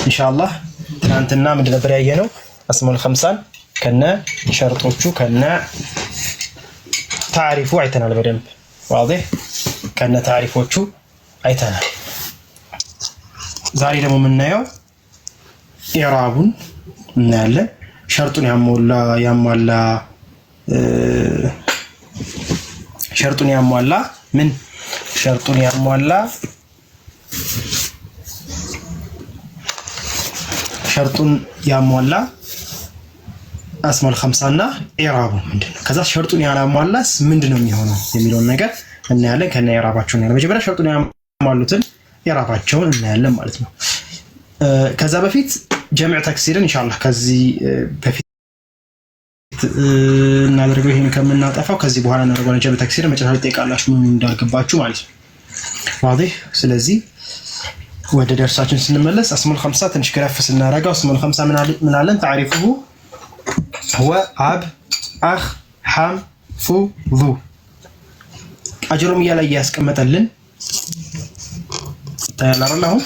ኢንሻአላህ ትናንትና ምን ነበር ያየነው? አስማኡል ኸምሳን ከነ ሸርጦቹ ከነ ታሪፉ አይተናል በደንብ واضح ከነ ታሪፎቹ አይተናል። ዛሬ ደግሞ የምናየው ኢዕራቡን እናያለን። ሸርጡን ያሟላ ምን ሸርጡን ያሟላ አስማኡል ኸምሳና ኢዕራቡ ምንድነው? ከዛ ሸርጡን ያላሟላስ ምንድነው የሚሆነው የሚለውን ነገር እናያለን። ከነ ኢዕራባቸው እናያለን። መጀመሪያ ሸርጡን ያሟሉትን ኢዕራባቸውን እናያለን ማለት ነው። ከዛ በፊት ጀምዕ ተክሲርን ኢንሻአላህ ከዚህ በፊት እናደርገው ይሄን ከምናጠፋው ከዚህ በኋላ እናደርገው ጀምዕ ተክሲርን መጨረሻ ላይ ጠይቃላችሁ ምን እንዳልገባችሁ ማለት ነው። واضح ስለዚህ ወደ ደርሳችን ስንመለስ አስማኡል ኸምሳ ትንሽ ከረፍ ስናረጋው አስማኡል ኸምሳ ምን አለን? تعريفه هو አብ አኽ ሐም ፉ ዙ አጅሩም ላይ ያስቀመጠልን ታያላችሁ።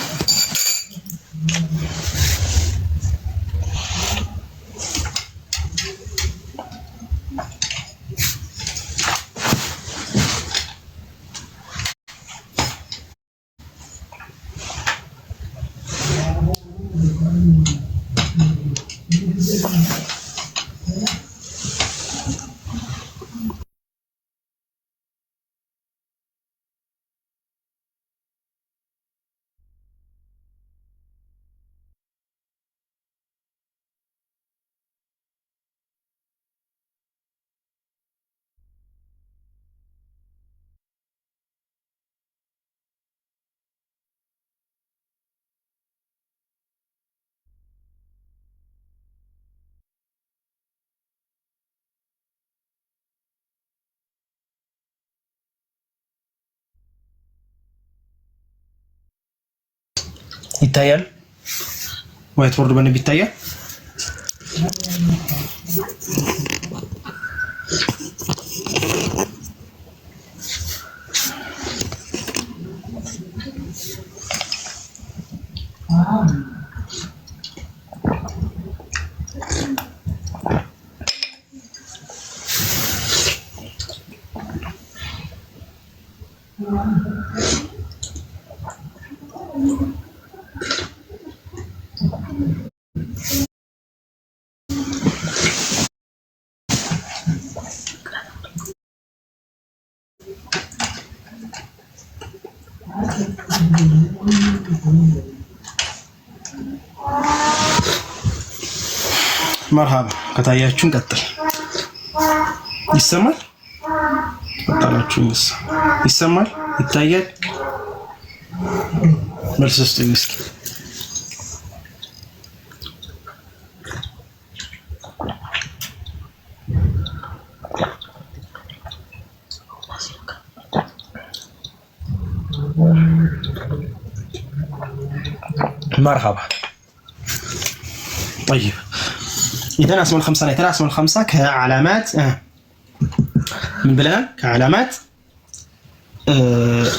ይታያል ዋይት ቦርድ በነብ ይታያል። መርሃባ ከታያችሁን ቀጥል። ይሰማል ወጣላችሁስ? ይሰማል? ይታያል? መልስ ስጡኝ እስኪ። مرحبا. طيب إذا أسماء الخمسة نتلا أسماء الخمسة كعلامات من بلان كعلامات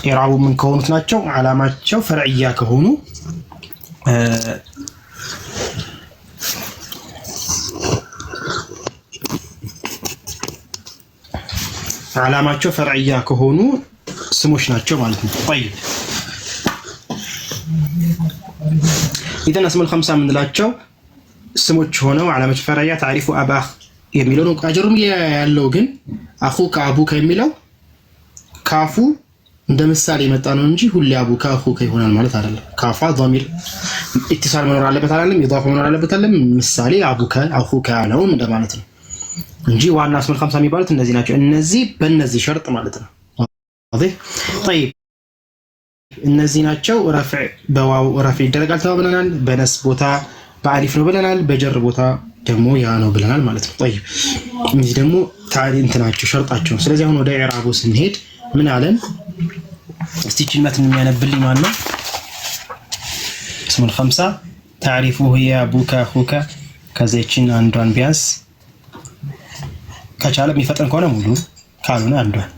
إعرابوا من كونتناتشو علامات شو فرعية كهونو علامات شو فرعية كهونو سموشناتشو مالتنا. طيب إذا أسماء الخمسة من دلاتشو سموش هنا وعلامة فرعية تعريف أباخ يميلون أجرهم ياللوجن أخوك أبوك يميلو كافو عند مثال يمتانو نجي هو اللي أبوك أخوك يهون المالت على كافا ضمير اتصال منور على بتعلم إضافة منور على بتعلم مثالي أبوك أخوك أنا ومن ده مالتنا نجي وعنا أسماء الخمسة ميبالت النزيناتشو النزي بالنزي شرط مالتنا واضح. طيب እነዚህ ናቸው። ረፍዕ በዋው ረፍዕ ይደረጋል ተባብለናል። በነስ ቦታ በአሊፍ ነው ብለናል። በጀር ቦታ ደግሞ ያ ነው ብለናል ማለት ነው። طيب እነዚህ ደግሞ ታሪክ እንትናቸው ሸርጣቸው። ስለዚህ አሁን ወደ ኢዕራቡ ስንሄድ ምን አለን? እስቲ ጭመትን የሚያነብልኝ ማን ነው? እስሙል ኸምሳ تعريفه هي أبوك أخوك ከዚህችን አንዷን ቢያንስ ከቻለ የሚፈጠን ከሆነ ሙሉ ካልሆነ አንዷን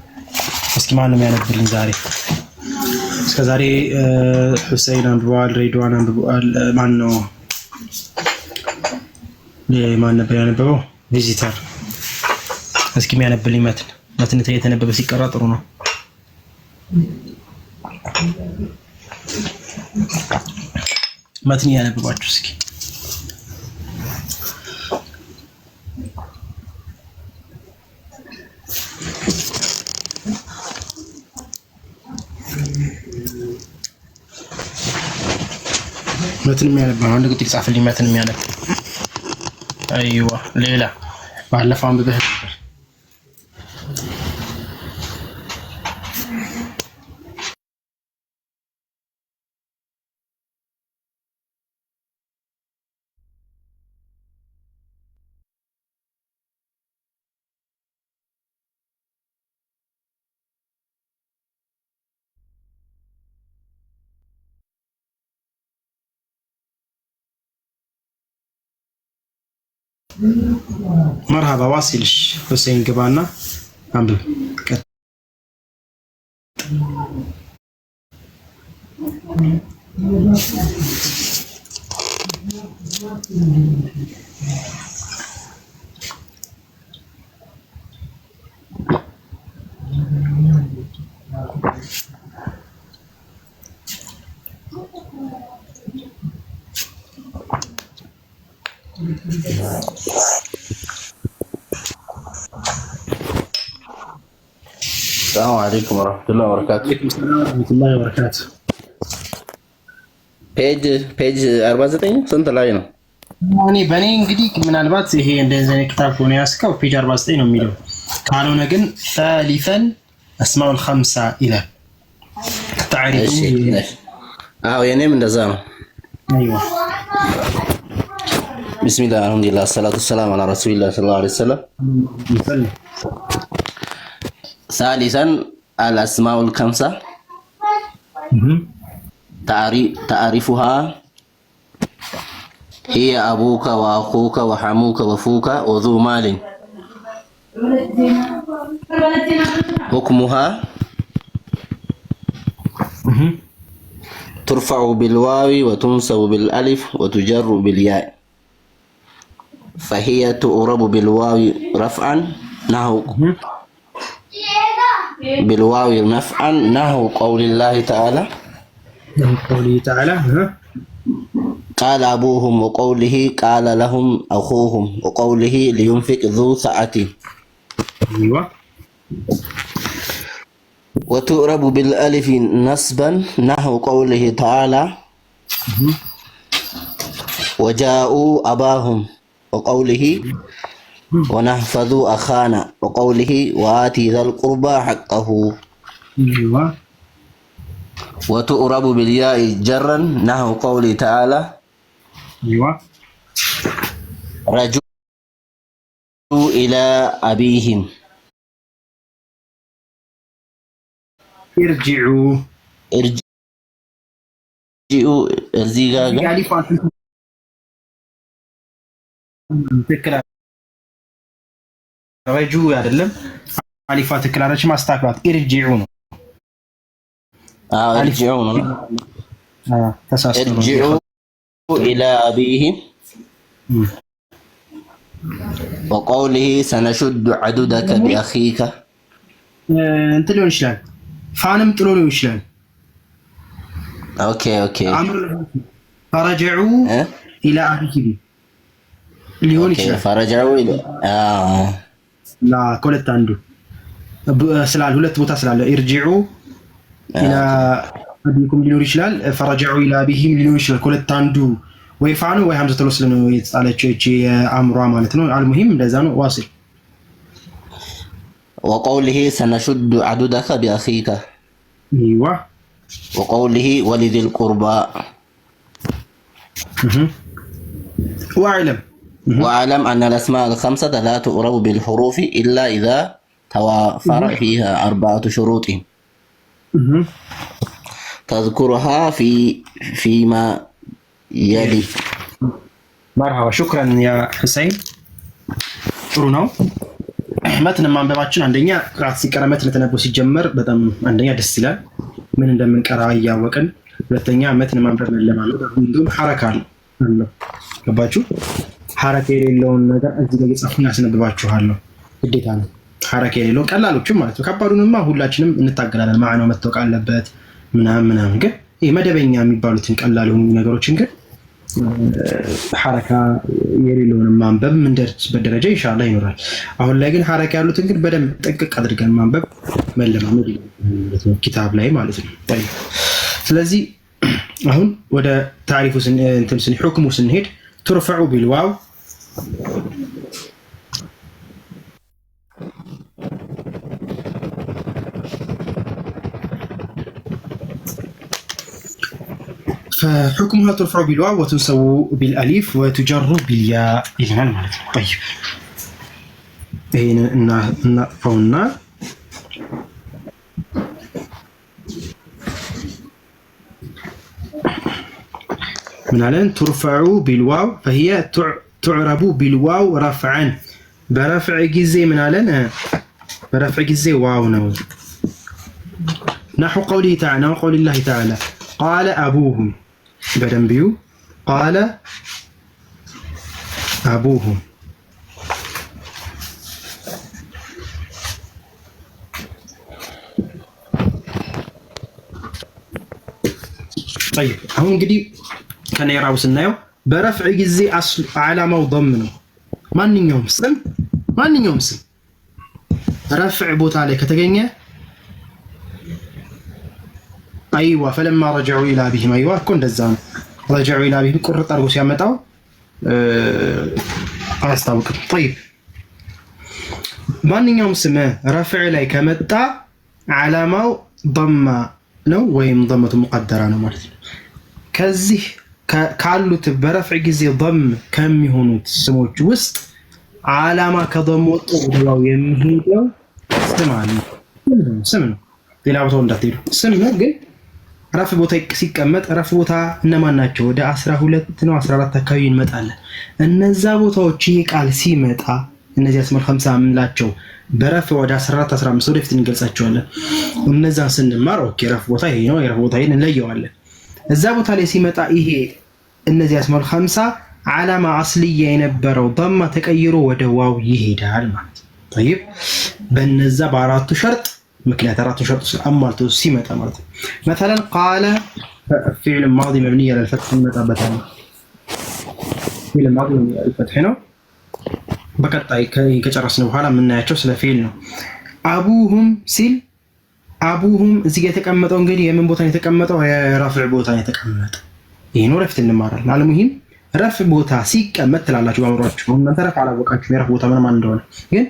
እስኪ ማን ነው የሚያነብልኝ ዛሬ? እስከዛሬ ሁሴን አንብበዋል፣ ሬድዋን አንብበዋል። ማን ነው ማን ነበር ያነበበው? ቪዚተር። እስኪ የሚያነብልኝ መትን የተነበበ ሲቀራ ጥሩ ነው። መትን ያነበባችሁ እስኪ መትን የሚያነብ አንድ ቁጥር ጻፍልኝ። መትን የሚያነብ አይዋ ሌላ ባለፈው አንብበህ مرحبا واصلش حسين قبالنا አንብብ السلام عليكم ورحمة الله وبركاته. وعليكم السلام ورحمة الله وبركاته. ፔጅ 49 ስንት ላይ ነው? በእኔ እንግዲህ ምናልባት ይሄ እንደዚህ አይነት ክታብ ሆነ ያስከው ፔጅ 49 ነው የሚለው። ካልሆነ ግን ثالثا اسماء الخمسة ይላል። تعريف አዎ የኔም እንደዛ ነው። አይዋ بسم الله الحمد لله الصلاة والسلام على رسول الله صلى الله عليه وسلم. ثالثا الأسماء الخمسة تعرفها هي أبوك وأخوك وحموك وفوك وذو مال. حكمها ترفع بالواو وتنصب بالألف وتجر بالياء، فهي تؤرب بالواو رفعا نحو بالواو نفعا نحو قول الله تعالى قال أبوهم وقوله قال لهم أخوهم وقوله لينفق ذو سعة. وتؤرب بالألف نصبا نحو قوله تعالى وجاءوا أباهم وقوله ونحفظ أخانا وقوله وآتي ذا القربى حقه. وتؤرب بالياء جرا نحو قوله تعالى رجعوا إلى أبيهم ارجعوا ረጁ አይደለም አሊፋ ትክላለች። ማስተካከላት ኢርጂዑ ነው። ኢርጂዑ ነው። ኢርጂዑ ኢላ አቢሂም ወቀውሊሂ ሰነሹዱ ዐዱደከ ቢአኺከ እንትን ሊሆን ይችላል። ፋንም ጥሎ ሊሆን ይችላል። ኦኬ ፈረጀዑ ኢላ አቢሂም ሊሆን ይችላል። ፈረጀዑ ላ ከሁለት አንዱ ስላል ሁለት ቦታ ስላለ ኢርጂዑ ኢላ አቢኩም ሊኖር ይችላል። ፈረጀዑ ኢላ አቢሂም ሊኖር ይችላል። ከሁለት አንዱ ወይ ፋኑ ወይ ሐምዘቱል ወስል ነው የተጣለችው እቺ አምሯ ማለት ነው። አልሙሂም እንደዛ ነው። ዋሲል وقوله سنشد عددك بأخيك ايوه وقوله ولذي القربى واعلم أن الأسماء الخمسة لا تؤرب بالحروف إلا إذا توافر فيها 4 شروط تذكرها فيما يلي. مرحبا شكرا يا حسين. ጥሩ ነው። መትን ማንበባችን አንደኛ ቅራት ሲቀራ መትን ተነቦ ሲጀመር በጣም አንደኛ ደስ ይላል፣ ምን እንደምንቀራ እያወቅን። ሁለተኛ መትን ማንበብ መለማመድ፣ እንዲሁም ሐረካ ነው። ገባችሁ? ሐረካ የሌለውን ነገር እዚህ ጋር እየጻፍኩኝ አስነብባችኋለሁ። ግዴታ ነው ሐረካ የሌለው። ቀላሎችም ማለት ነው። ከባዱንማ ሁላችንም እንታገላለን። ማዕናው መታወቅ አለበት ምናምን። ግን ይሄ መደበኛ የሚባሉትን ቀላል የሆኑ ነገሮችን ግን ሐረካ የሌለውን ማንበብ ምንደርስበት ደረጃ ኢንሻአላህ ይኖራል። አሁን ላይ ግን ሐረካ ያሉትን ግን በደንብ ጥንቅቅ አድርገን ማንበብ መለማመድ ነው፣ ኪታብ ላይ ማለት ነው። ስለዚህ አሁን ወደ ታሪፉ ሁክሙ ስንሄድ ቱርፈዑ ቢልዋው فحكمها ترفع بالواو وتنصب بالالف وتجر بالياء إلى المعنى. طيب هنا نقفونا من علن ترفع بالواو فهي تعرب بالواو رفعا برفع جزء من علن برفع جزء واو نو نحو قوله تعالى نحو قول الله تعالى قال أبوهم بدنبيو قال أبوهم طيب هون قدي كان يراو سنايو برفع جزي أصل علامة وضمنه ما يوم سم رفع بوت عليك تجنيه أيوة فلما رجعوا إلى أبيهم أيوة كن دزان رجعوا إلى أبيهم قرط أرجوس يامتاو أستوعب. طيب ማንኛውም ስም ረፍዕ ላይ ከመጣ ዓላማው ضم ነው ወይም ضمቱ ሙቀደራ ነው ማለት ነው። ከዚህ ካሉት በረፍዕ ጊዜ ضم ከሚሆኑት ስሞች ውስጥ ዓላማ ከضم ወጡ ወደው የሚሄደው ስም ነው። ሌላ ቦታው እንዳትሄዱ ስም ነው። ግን ረፍ ቦታ ሲቀመጥ ረፍ ቦታ እነማን ናቸው? ወደ 12 ነው 14 አካባቢ እንመጣለን። እነዛ ቦታዎች ይሄ ቃል ሲመጣ እነዚህ አስመል 50 ምንላቸው በረፍ ወደ 14 15 ወደፊት እንገልጻቸዋለን። እነዛን ስንማር ኦኬ ረፍ ቦታ ይሄ ነው የረፍ ቦታ ይሄን እንለየዋለን። እዛ ቦታ ላይ ሲመጣ ይሄ እነዚህ አስመል 50 ዓላማ አስልያ የነበረው ضማ ተቀይሮ ወደ ዋው ይሄዳል ማለት ነው። طيب በነዛ በአራቱ ሸርጥ ምክንያት አራቱ ሸርጥ አሟልቶ ሲመጣ ማለት ነው። مثلا قال فعل ماضي مبني على الفتح متابعه فعل ماضي مبني على الفتح ነው። በቀጣይ ከጨረስን በኋላ የምናያቸው ስለ ፊል ነው። አቡሁም ሲል አቡሁም እዚህ ጋር የተቀመጠው እንግዲህ የምን ቦታ ነው የተቀመጠው? የረፍዕ ቦታ ነው የተቀመጠው። ይሄን ወደፊት እንማራለን። አልሙሂም ረፍዕ ቦታ ሲቀመጥ ትላላችሁ አምሯችሁ። እናንተ ረፍዕ አላወቃችሁም የረፍዕ ቦታ ምን እንደሆነ። ግን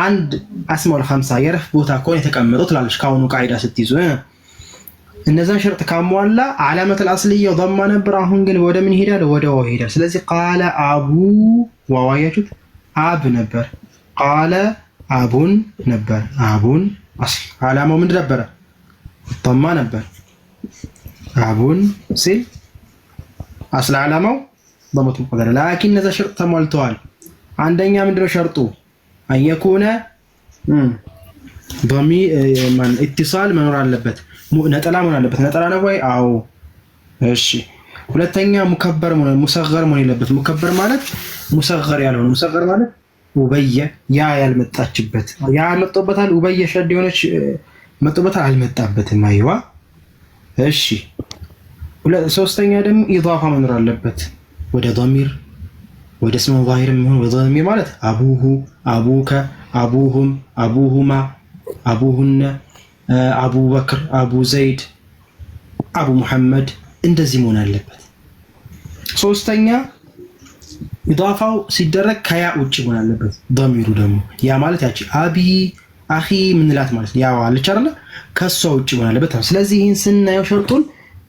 አንድ አስማኡል 50 የረፍዕ ቦታ ከሆነ የተቀመጠው ትላለች። ካሁኑ ቃይዳ ስትይዙ እነዛን ሸርጥ ካሟላ ዓላመቱል አስልያው ضማ ነበር። አሁን ግን ወደ ምን ይሄዳል? ወደ ዋው ይሄዳል። ስለዚህ ቃለ አቡ ዋው አያችሁት? አብ ነበር። ቃለ አቡን ነበር። አቡን አስል ዓላማው ምንድን ነበረ? ضማ ነበር። አቡን ሲል አስል ዓላማው ضمቱ ሙቀደረ ላኪን እነዛ ሸርጥ ተሟልተዋል። አንደኛ ምንድነው ሸርጡ? አየኩነ ضሚ ማን ኢትሳል መኖር አለበት። ነጠላ መሆን አለበት። ነጠላ ነው ወይ? አዎ። እሺ። ሁለተኛ ሙከበር መሆን ሙሰገር መሆን የለበት። ሙከበር ማለት ሙሰገር ያልሆነ ሙሰገር ማለት ኡበየ ያ ያልመጣችበት ያ መጥቶበታል። ኡበየ ሸድ የሆነች መጥቶበታል አልመጣበትም። አይዋ እሺ። ሶስተኛ ደግሞ ኢዳፋ መኖር አለበት ወደ ضمير ወደ ስሙ ዛሂር የሚሆን ወደ ضمير ማለት አቡሁ አቡከ አቡሁም አቡሁማ አቡሁነ አቡበክር አቡ ዘይድ አቡ ሙሐመድ እንደዚህ መሆን አለበት። ሶስተኛ ኢዳፋው ሲደረግ ከያ ውጭ መሆን አለበት። ضميሩ ደግሞ ያ ማለት ያቺ አቢ አኺ ምንላት ማለት ያው አለች አይደል? ከሷ ውጭ መሆን አለበት። ስለዚህ ይህን ስናየው ሸርጡን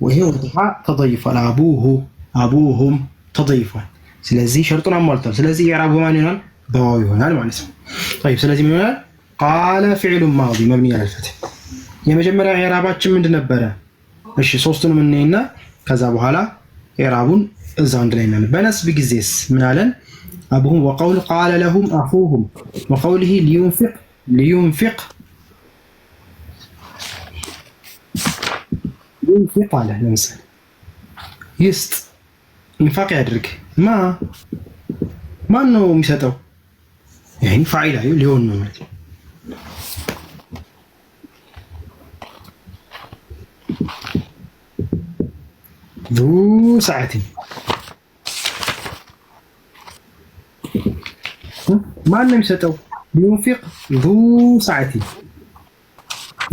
وهي وضحاء تضيفال أبوه أبوهم تضيفال سلازي شرطنا أمالتال سلازي يعربوا ما نينال بواوي هنا المعنى. طيب سلازي من هنا قال فعل ماضي مبني على الفتح يمجمع يعربات من دنبرة إيش صوستنا من هنا كذا بحالا يعربون الزاند لنا بنس بجزيس من علن أبوهم وقول قال لهم أخوهم وقوله لينفق على الإنسان يست إنفاق يدرك ما أنه مساتو يعني فاعل ليون نمت ذو ساعة ما أنه مساتو لينفق ذو ساعة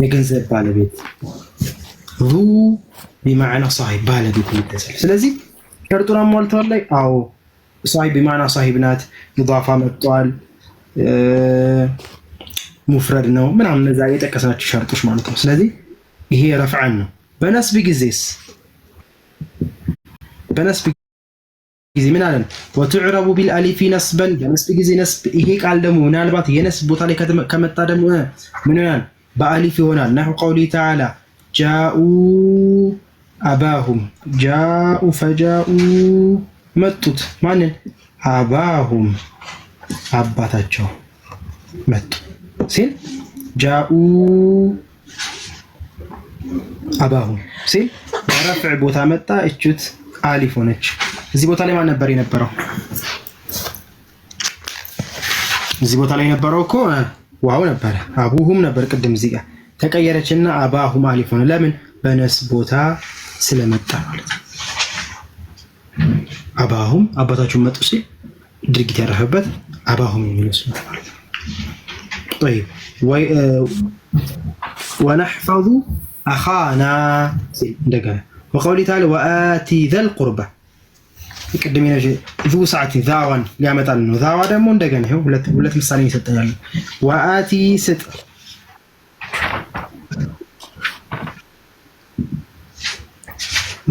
يجنزب بالبيت ذو بمعنى صاحب بالبيت يتسل ስለዚህ ሸርጡን አሟልተዋል ላይ አዎ صاحب بمعنى صاحب ናት ኢዳፋ መጥቷል ሙፍረድ ነው ምናምን እነዛ የጠቀስናቸው ሸርጦች ማለት ነው ስለዚህ ይሄ ረፍዓን ነው በነስብ ጊዜስ በነስብ ጊዜ ምን አለን وتعرب بالالف نسبا በነስብ ጊዜ ነስብ ይሄ ቃል ደግሞ ምናልባት የነስብ ቦታ ላይ ከመጣ ደግሞ ምን ይሆናል በአሊፍ ይሆናል نحو قوله تعالى جاءوا أباهم جاءوا فجاءوا መጡት ማንን አባሁም አባታቸው መጡ ሲል ጃኡ አባሁም ሲል በረፍዕ ቦታ መጣ እቹት አሊፍ ሆነች እዚህ ቦታ ላይ ማን ነበር የነበረው እዚህ ቦታ ላይ የነበረው እኮ ዋው ነበር አቡሁም ነበር ቅድም እዚህ ጋር ተቀየረችና አባሁም አሊፍ ሆነ ለምን በነስ ቦታ ስለመጣ ማለት ነው አባሁም አባታቸው መጡ ሲል ድርጊት ያረፈበት አባሁም የሚሉት ማለት ነው طيب ونحفظ اخانا እንደገና وقوله تعالى وآتي ذا القربى ቅድም ይነጂ ذو ساعة ذاوان ሊያመጣል ነው ذاዋ ደግሞ እንደገና ይሄው ሁለት ምሳሌ ይሰጠኛል وآتي ስጥ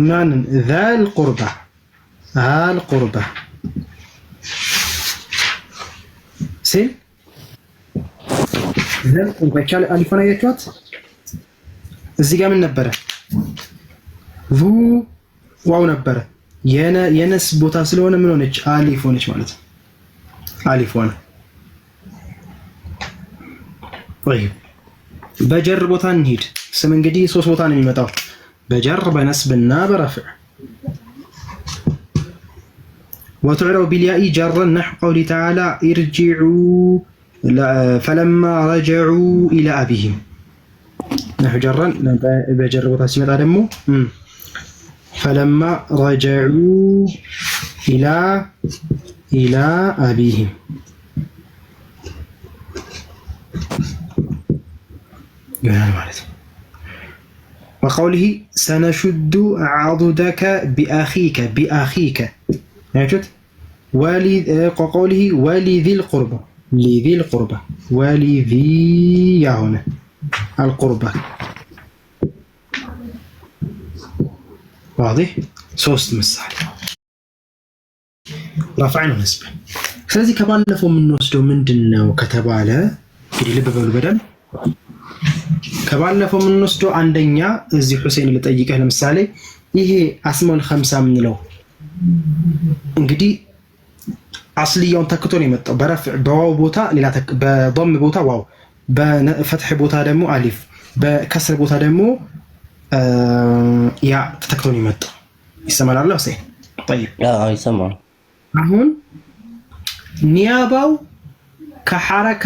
ማንን ذا القربى القربة سيل ذل ويشال ألفنا يتوات الزيجا من نبرة ذو واو نبرة ينس بوتاسلونا منونج ألفونش مالت ألفونا طيب بجر بوتان نهيد سمن قدي صوص بوتان ميمتاو بجر بنسب الناب رفع وتعرب بالياء جرا نحو قوله تعالى ارجعوا فلما رجعوا إلى أبيهم نحو جرا بجر وتسمية دمو فلما رجعوا إلى أبيهم وقوله سنشد عضدك بأخيك نجد وقوله ولذي القربى لذي القربى ولذي يا هنا القربى واضح ሶስት ምሳሌ رفعنا ونسبه ስለዚህ ከባለፈው የምንወስደው ምንድነው ከተባለ እንግዲህ ልብ በሉ በደንብ ከባለፈው የምንወስደው አንደኛ እዚህ ሁሴን ልጠይቀህ ለምሳሌ ይሄ አስማኡል ኸምሳ ምንለው እንግዲህ አስልያውን ተክቶ ነው የመጣው በረፍዕ በዋው ቦታ ሌላ በضم ቦታ ዋው በፈትህ ቦታ ደግሞ አሊፍ በከስር ቦታ ደግሞ ያ ተተክቶ ነው የመጣው ይሰማል አይደል ሁሴን طيب ይሰማል አሁን ኒያባው ከሐረካ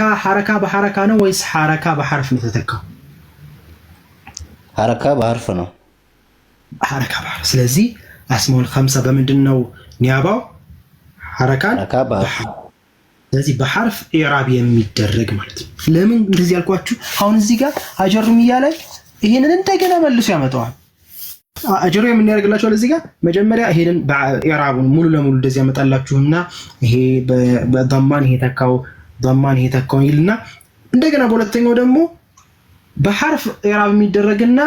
በሐረካ ነው ወይስ ሐረካ በሐርፍ ነው ተተካው ሐረካ በሐርፍ ነው ሐረካ በሐርፍ ስለዚህ አስማኡል ኸምሳ በምንድነው ኒያባው ሐረካን ስለዚህ በሐርፍ ኢዕራብ የሚደረግ ማለት ነው ለምን እንደዚህ ያልኳችሁ አሁን እዚህ ጋር አጀሩሚያ ላይ ይሄንን እንደገና መልሶ ያመጣዋል አጀሩ የምንያደርግላችሁ እዚህ ጋር መጀመሪያ ይሄንን በኢዕራቡን ሙሉ ለሙሉ እንደዚህ ያመጣላችሁና ይሄ በضمان ይሄ ተካው ضمان ይሄ ተካው ይልና እንደገና በሁለተኛው ደግሞ በሐርፍ ኢዕራብ የሚደረግና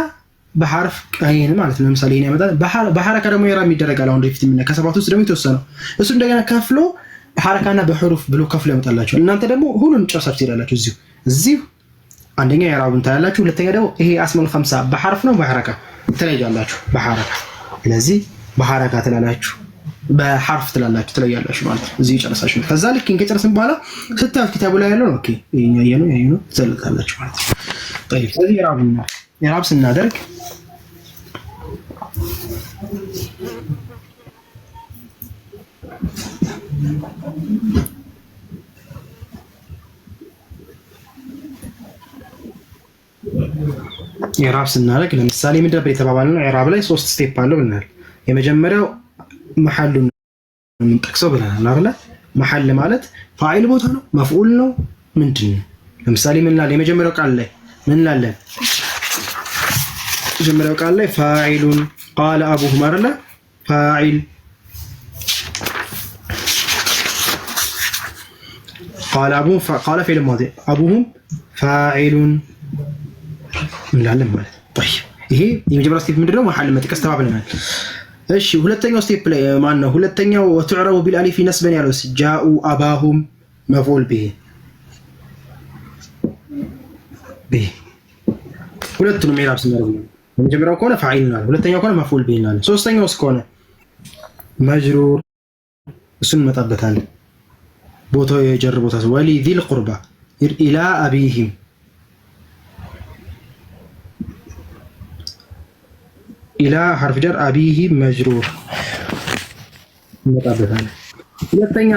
በሐርፍ ቀይን ማለት ነው ለምሳሌ ይሄን ያመጣል በሐረካ ደግሞ ኢዕራብ የሚደረጋል አሁን ደፊት ምን ከሰባቱ ውስጥ ደግሞ የተወሰነው እሱ እንደገና ከፍሎ በሐረካና በሁሩፍ ብሎ ከፍሎ ያመጣላችሁ እናንተ ደግሞ ሁሉን ጨርሳችሁ ትሄዳላችሁ እዚሁ አንደኛ ኢዕራቡን ታያላችሁ ሁለተኛ ደግሞ ይሄ አስማኡል ኸምሳ በሐርፍ ነው በሐረካ ትለያላችሁ በሐረካ ስለዚህ በሐረካ ትላላችሁ በሐርፍ ትላላችሁ ትለያላችሁ ማለት ነው። እዚህ ጨረሳችሁ። ከዛ ልክ ከጨረስን በኋላ ስታዩት ኪታቡ ላይ ያለው ኦኬ ይሄኛ ያየነው ትዘልቃላችሁ ማለት ነው። طيب ስለዚህ ኢዕራብ ስናደርግ ኢዕራብ ስናደርግ ለምሳሌ ምንድን ነበር የተባባልነው? ኢዕራብ ላይ 3 ስቴፕ አለው ብለናል። የመጀመሪያው መሐሉን የምንጠቅሰው ብለናል አይደል? መሐል ማለት ፋዒል ቦታ ነው፣ መፍዑል ነው፣ ምንድን ነው? ለምሳሌ ምን ላለ የመጀመሪያው ቃል ላይ ምን ላለ? የመጀመሪያው ቃል ላይ ፋዒሉን ቃለ አቡሁም አይደል? ፋዒል ቃለ አቡሁም ቃለ ፊዕል ማዲ አቡሁም ፋዒሉን እንላለን ማለት ነው። طيب ይሄ የመጀመሪያው ስቴፕ ምንድነው? መሐል መጥቀስ ተባብለናል። እሺ ሁለተኛው ስቴፕ ላይ ማን ነው? ሁለተኛው ወትዕረቡ ቢልአሊፍ ነስበን ያለው ጃኡ አባሁም መፍዑል ቢሂ ሁለቱንም ኢዕራብ ስናደርግ ነው። የመጀመሪያው ከሆነ ፋዒል ነው፣ ሁለተኛው ከሆነ መፍዑል ቢሂ ነው። ሶስተኛውስ ከሆነ መጅሩር እሱን እንመጣበታለን። ቦታው የጀር ቦታ ወሊ ዚል ቁርባ ኢላ አቢሂም ኢላ ሐርፍ ጀር አቢሂ መጅሩር እንመጣበታለን። ሁለተኛ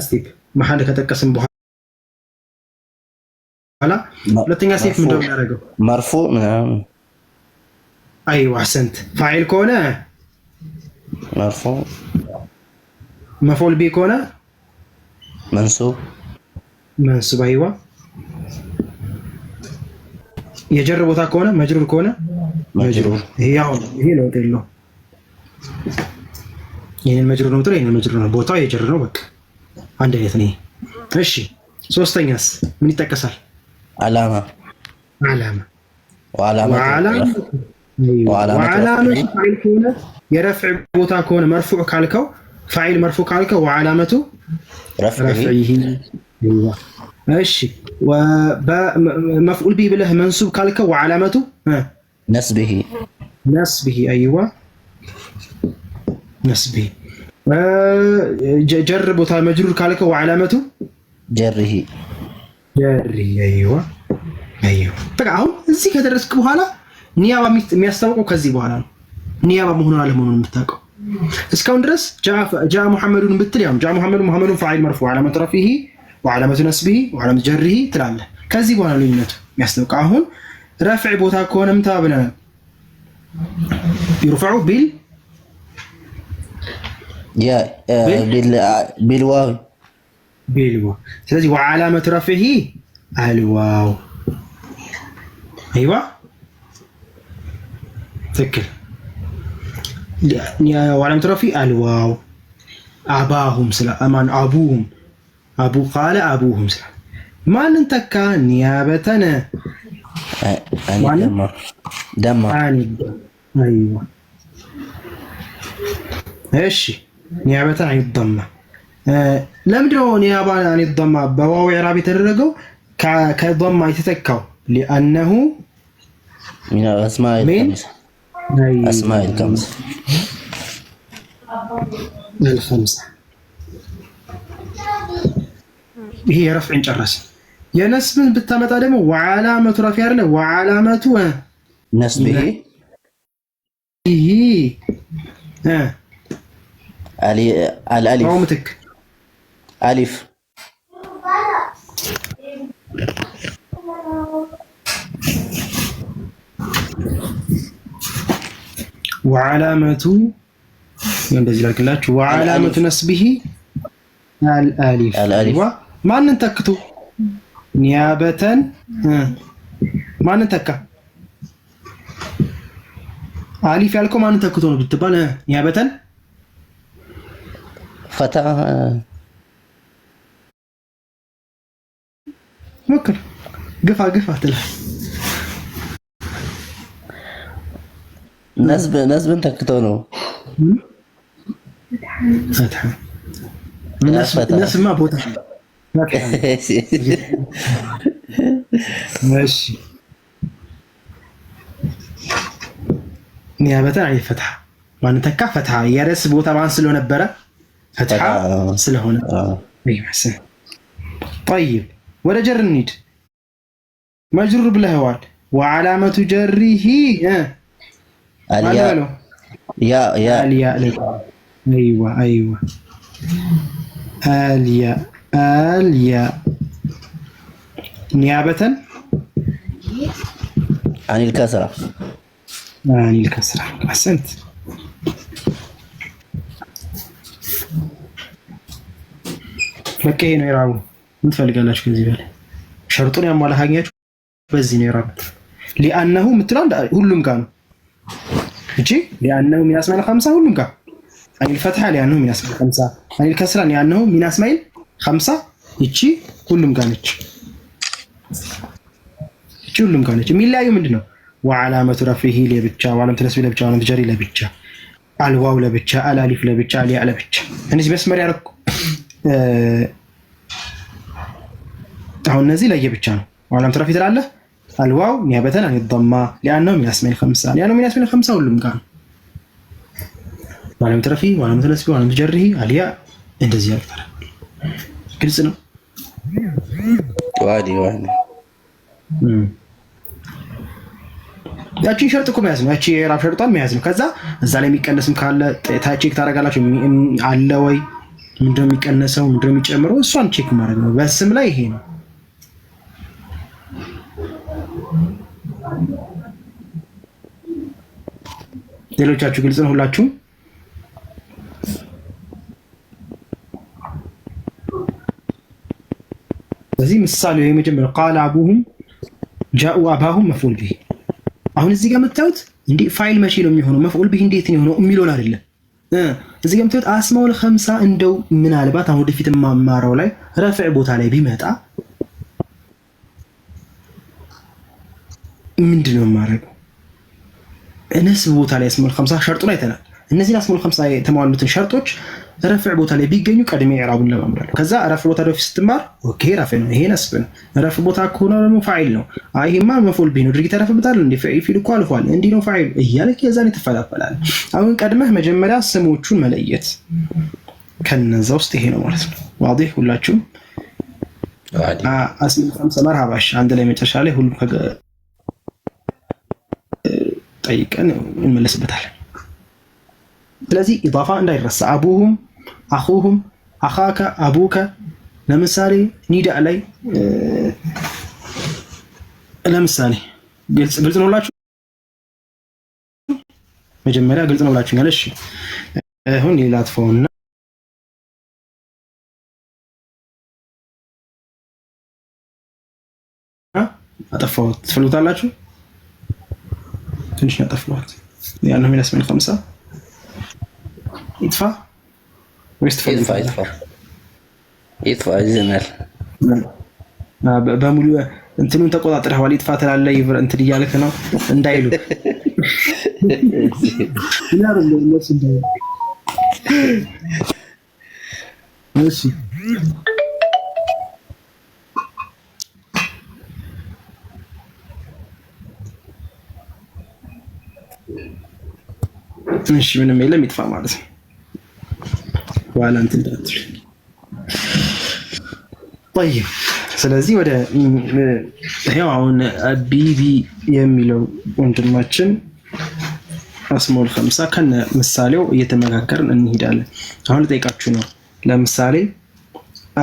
ስቴፕ መሐል ከጠቀስን በኋላ ሁለተኛ ስቴፕ ምንድነው የሚያደርገው? መርፉዕ ምናምን አይዋ አሕሰንት። ፋዒል ከሆነ መርፉዕ፣ መፍዑል ቢሂ ከሆነ መንሱብ አይዋ። የጀር ቦታ ከሆነ መጅሩር ከሆነ መጅሩር። ይሄ ለውጥ የለውም። ይሄን መጅሩር ነው የምትለው፣ ይሄን መጅሩር ነው። ቦታው የጀር ነው። በቃ አንድ አይነት ነው። እሺ ሶስተኛስ ምን ይጠቀሳል? ዓላማ ፋዒል ከሆነ የረፍዕ ቦታ ከሆነ መርፉዕ ካልከው ፋዒል መርፉዕ ካልከው ወዓላመቱ ረፍዒሂ። እሺ መፍዑል ቢሂ ብለህ መንሱብ ካልከው ወዓላመቱ ነስቢሂ አይዋ ነስቢሂ። ጀር ቦታ መጅሩር ካልከው ወዓላመቱ ጀሪሂ አይዋ። በቃ አሁን እዚህ ከደረስክ በኋላ ኒያባ የሚያስታውቀው ከዚህ በኋላ ነው። ኒያባ መሆኑን አለመሆኑን የምታውቀው እስካሁን ድረስ ጃ ሙሐመዱን ብትል ያው ጃ ሙሐመዱን ፋዒል መርፉዕ ወዓላመቱ ረፍዒሂ ወዓላመቱ ነስቢሂ ወዓላመቱ ጀሪሂ ትላለህ። ከዚህ በኋላ ልዩነቱ የሚያስታውቀው አሁን ረፍዕ ቦታ ከሆነም ተባብለናል። ይርፈዑ ቢልዋው። ስለዚህ ወዓላመቱ ረፍዒሂ አልዋው። አይዋ ትክክል። ወዓላመቱ ረፍዒሂ አልዋው። አባሁም ስለ አማን አቡሁም አቡ ቃለ አቡሁም ስለ ማንን ተካ? ኒያበተን ደማ። አይዋ እሺ ኒያበተን አይደማ። ለምንድነው ኒያባ አይደማ በዋው ኢዕራብ የተደረገው ከደማ የተተካው? لأنه من الأسماء الخمسة. ይሄ የረፍዕን ጨረስን። የነስብን ብታመጣ ደግሞ ወዓላመቱ ረፍዒ አይደለ? ወዓላመቱ ነስቢሂ አልአሊፍ ምትክ አሊፍ ወዓላመቱ እንደዚህ ላልክላችሁ ወዓላመቱ ነስቢሂ አልአሊፍ። ማንን ተክቶ? ኒያበተን ማንን ተካ? አሊፍ ያልከው ማንን ተክቶ ነው ብትባል ኒያበተን ፈታ ሞክር ግፋ ትላለህ። ነስብን ተክቶ ነው ፈትሐ። ነስማ ቦታ እሺ ኒያበተን አይ ፈትሐ ማን ተካ ፈትሃ የርዕስ ቦታ ማን ስለነበረ ፈትሃ ስለሆነ ይመስል طيب ወደ ጀር እንሂድ መጅሩር ብለህዋል وعلامة جره الياء يا الياء ايوه الياء نيابة عن الكسرة احسنت لكن يراو ምትፈልጋላችሁ ከዚህ በላይ ሸርጡን ያሟላ ሀኛችሁ በዚህ ነው ይራብ لانه ምትላንዳ ሁሉም ጋር ነው እጂ لانه من اسماء الخمسه ሁሉም ጋር አይ الفتحه لانه من اسماء الخمسه አይ الكسره لانه من اسماء الخمسه እቺ ሁሉም ጋር ነች እቺ ሁሉም ጋር ነች የሚለያየው ምንድነው وعلامه رفعه ለብቻ وعلامه نصبه ለብቻ وعلامه جره ለብቻ الواو ለብቻ الالف ለብቻ الياء ለብቻ እነዚህ መስመር ያረኩ አሁን እነዚህ ለየብቻ ነው وعلامه رفعه ትላለህ الواو نيابة عن الضمة لأنه من اسماء الخمسة ሁሉም ጋር وعلامة رفعه وعلامة نصبه وعلامة جره الياء እንደዚህ ያልፋል ግልጽ ነው ዋዲ ያቺን ሸርጥ እኮ መያዝ ነው ያቺ የራብ ሸርጧን መያዝ ነው ከዛ እዛ ላይ የሚቀነስም ካለ ቼክ ታደርጋላችሁ አለ ወይ ምንድነው የሚቀነሰው ምንድነው የሚጨምረው እሷን ቼክ ማድረግ ነው በስም ላይ ይሄ ነው ሌሎቻችሁ ግልጽ ነው ሁላችሁም ስለዚህ ምሳሌ የመጀመሪያው ቃል አቡሁም ጃኡ አባሁም መፍዑል ቢሂ አሁን እዚህ ጋር የምታዩት እንዴ ፋይል መቼ ነው የሚሆነው መፍዑል ቢሂ እንዴት ነው የሚሆነው የሚሉን አይደለም እዚህ ጋር የምታዩት አስማኡል ኸምሳ እንደው ምናልባት አሁን ወደፊት ማማራው ላይ ረፍዕ ቦታ ላይ ቢመጣ ምንድነው የማደርገው ነስብ ቦታ ላይ አስማኡል ኸምሳ ሸርጡን አይተናል እነዚህን አስማኡል ኸምሳ የተሟሉትን ሸርጦች ረፍዕ ቦታ ላይ ቢገኙ ቀድሜ ኢዕራቡን ለማምራል ከዛ ረፍዕ ቦታ ላይ ስትማር ኦኬ ረፍዕ ነው ይሄ ነስብ ነው ረፍዕ ቦታ ከሆነ ደግሞ ፋኢል ነው አይሄማ መፍዑል ቢሂ ነው ድርጊት ተረፍበታል እንዴ ፊል እኮ አልፏል እንዲህ ነው ፋኢል እያለክ የዛን ተፈላፈላል አሁን ቀድመህ መጀመሪያ ስሞቹን መለየት ከነዛ ውስጥ ይሄ ነው ማለት ነው ዋዲህ ሁላችሁም አስማኡል ኸምሳ መርሃባሽ አንድ ላይ መጨረሻ ላይ ሁሉም ጠይቀን እንመለስበታለን ስለዚህ ኢዳፋ እንዳይረሳ አቡሁም አኹሁም አኻከ አቡከ ለምሳሌ ኒዳ ላይ ለምሳሌ ግልጽ ነው ብላችሁ መጀመሪያ ግልጽ ነው ብላችሁኛል እሺ አሁን ሌላ አጥፋውና አጠፋሁት ትፈልጉታላችሁ ትንሽ ያጠፋሁት ያንን ምን ያስመን 5 يدفع يدفع ይዘናል በሙሉ እንትኑን ተቆጣጥረዋል ይጥፋ ተላለ ይብር እንትን እያለክ ነው እንዳይሉ ይላሩ ለነሱ እንዳይሉ እሺ ምንም የለም ይጥፋ ማለት ነው ዋላ እንትን እንዳትል طيب ስለዚህ ወደ ይሄው አሁን ቢቢ የሚለው ወንድማችን አስማኡል ኸምሳ ከነ ምሳሌው እየተመካከርን እንሄዳለን አሁን ልጠይቃችሁ ነው ለምሳሌ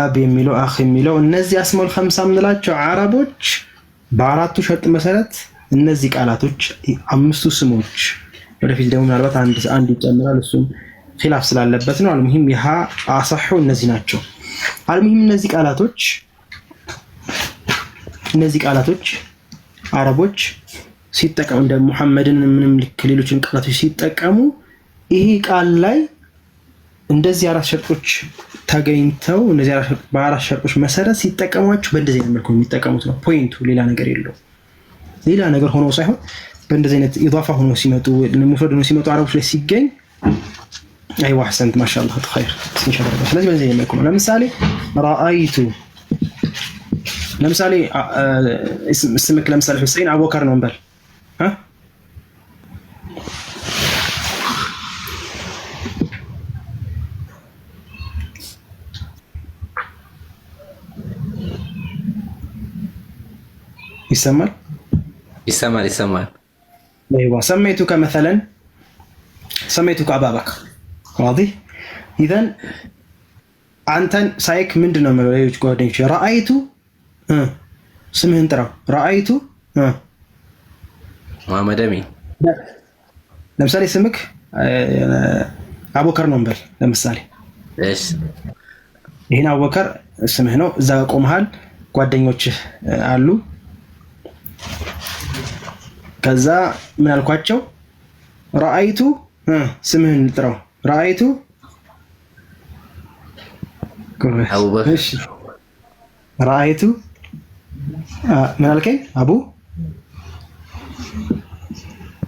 አብ የሚለው አኽ የሚለው እነዚህ አስማኡል ኸምሳ የምንላቸው አረቦች በአራቱ ሸርጥ መሰረት እነዚህ ቃላቶች አምስቱ ስሞች ወደፊት ደግሞ ምናልባት አንድ ይጨምራል እሱም ኺላፍ ስላለበት ነው አልሙሂም ይሃ አصحው እነዚህ ናቸው አልሙሂም እነዚህ ቃላቶች አረቦች ሲጠቀሙ እንደ ሙሐመድን ምንም ሌሎችን ቃላቶች ሲጠቀሙ ይሄ ቃል ላይ እንደዚህ አራት ሸርጦች ተገኝተው እነዚህ በአራት ሸርጦች መሰረት ሲጠቀሟቸው በእንደዚህ አይነት መልኩ የሚጠቀሙት ነው ፖይንቱ ሌላ ነገር የለው ሌላ ነገር ሆኖ ሳይሆን በእንደዚህ አይነት ኢዳፋ ሆኖ ሲመጡ ሙፍረድ ሆኖ ሲመጡ አረቦች ላይ ሲገኝ አይዋ አህሰንት ማሻአላህ ኸይር ኢንሻአላህ ስለዚህ በዚህ መልኩ ነው ለምሳሌ ራአይቱ ለምሳሌ እስምክ ለምሳሌ ሁሴን አቡበከር ነው እንበል ይሰማል ይሰማል። ايوه سميتك مثلا سميتك ابا بكر واضح اذا አንተን ሳይክ ምንድነው ማለት ጓደኞች ራአይቱ ስምህን ጥራው ራአይቱ መሐመድ አሚን ለምሳሌ ስምክ አቡበከር ነው እንበል ለምሳሌ እሺ ይሄን አቡበከር ስምህ ነው እዛ ቆመሃል ጓደኞችህ አሉ ከዛ ምን አልኳቸው ራአይቱ ስምህን ጥራው ራአይቱ አቡበከር እሺ ራአይቱ ምን አልከኝ አቡ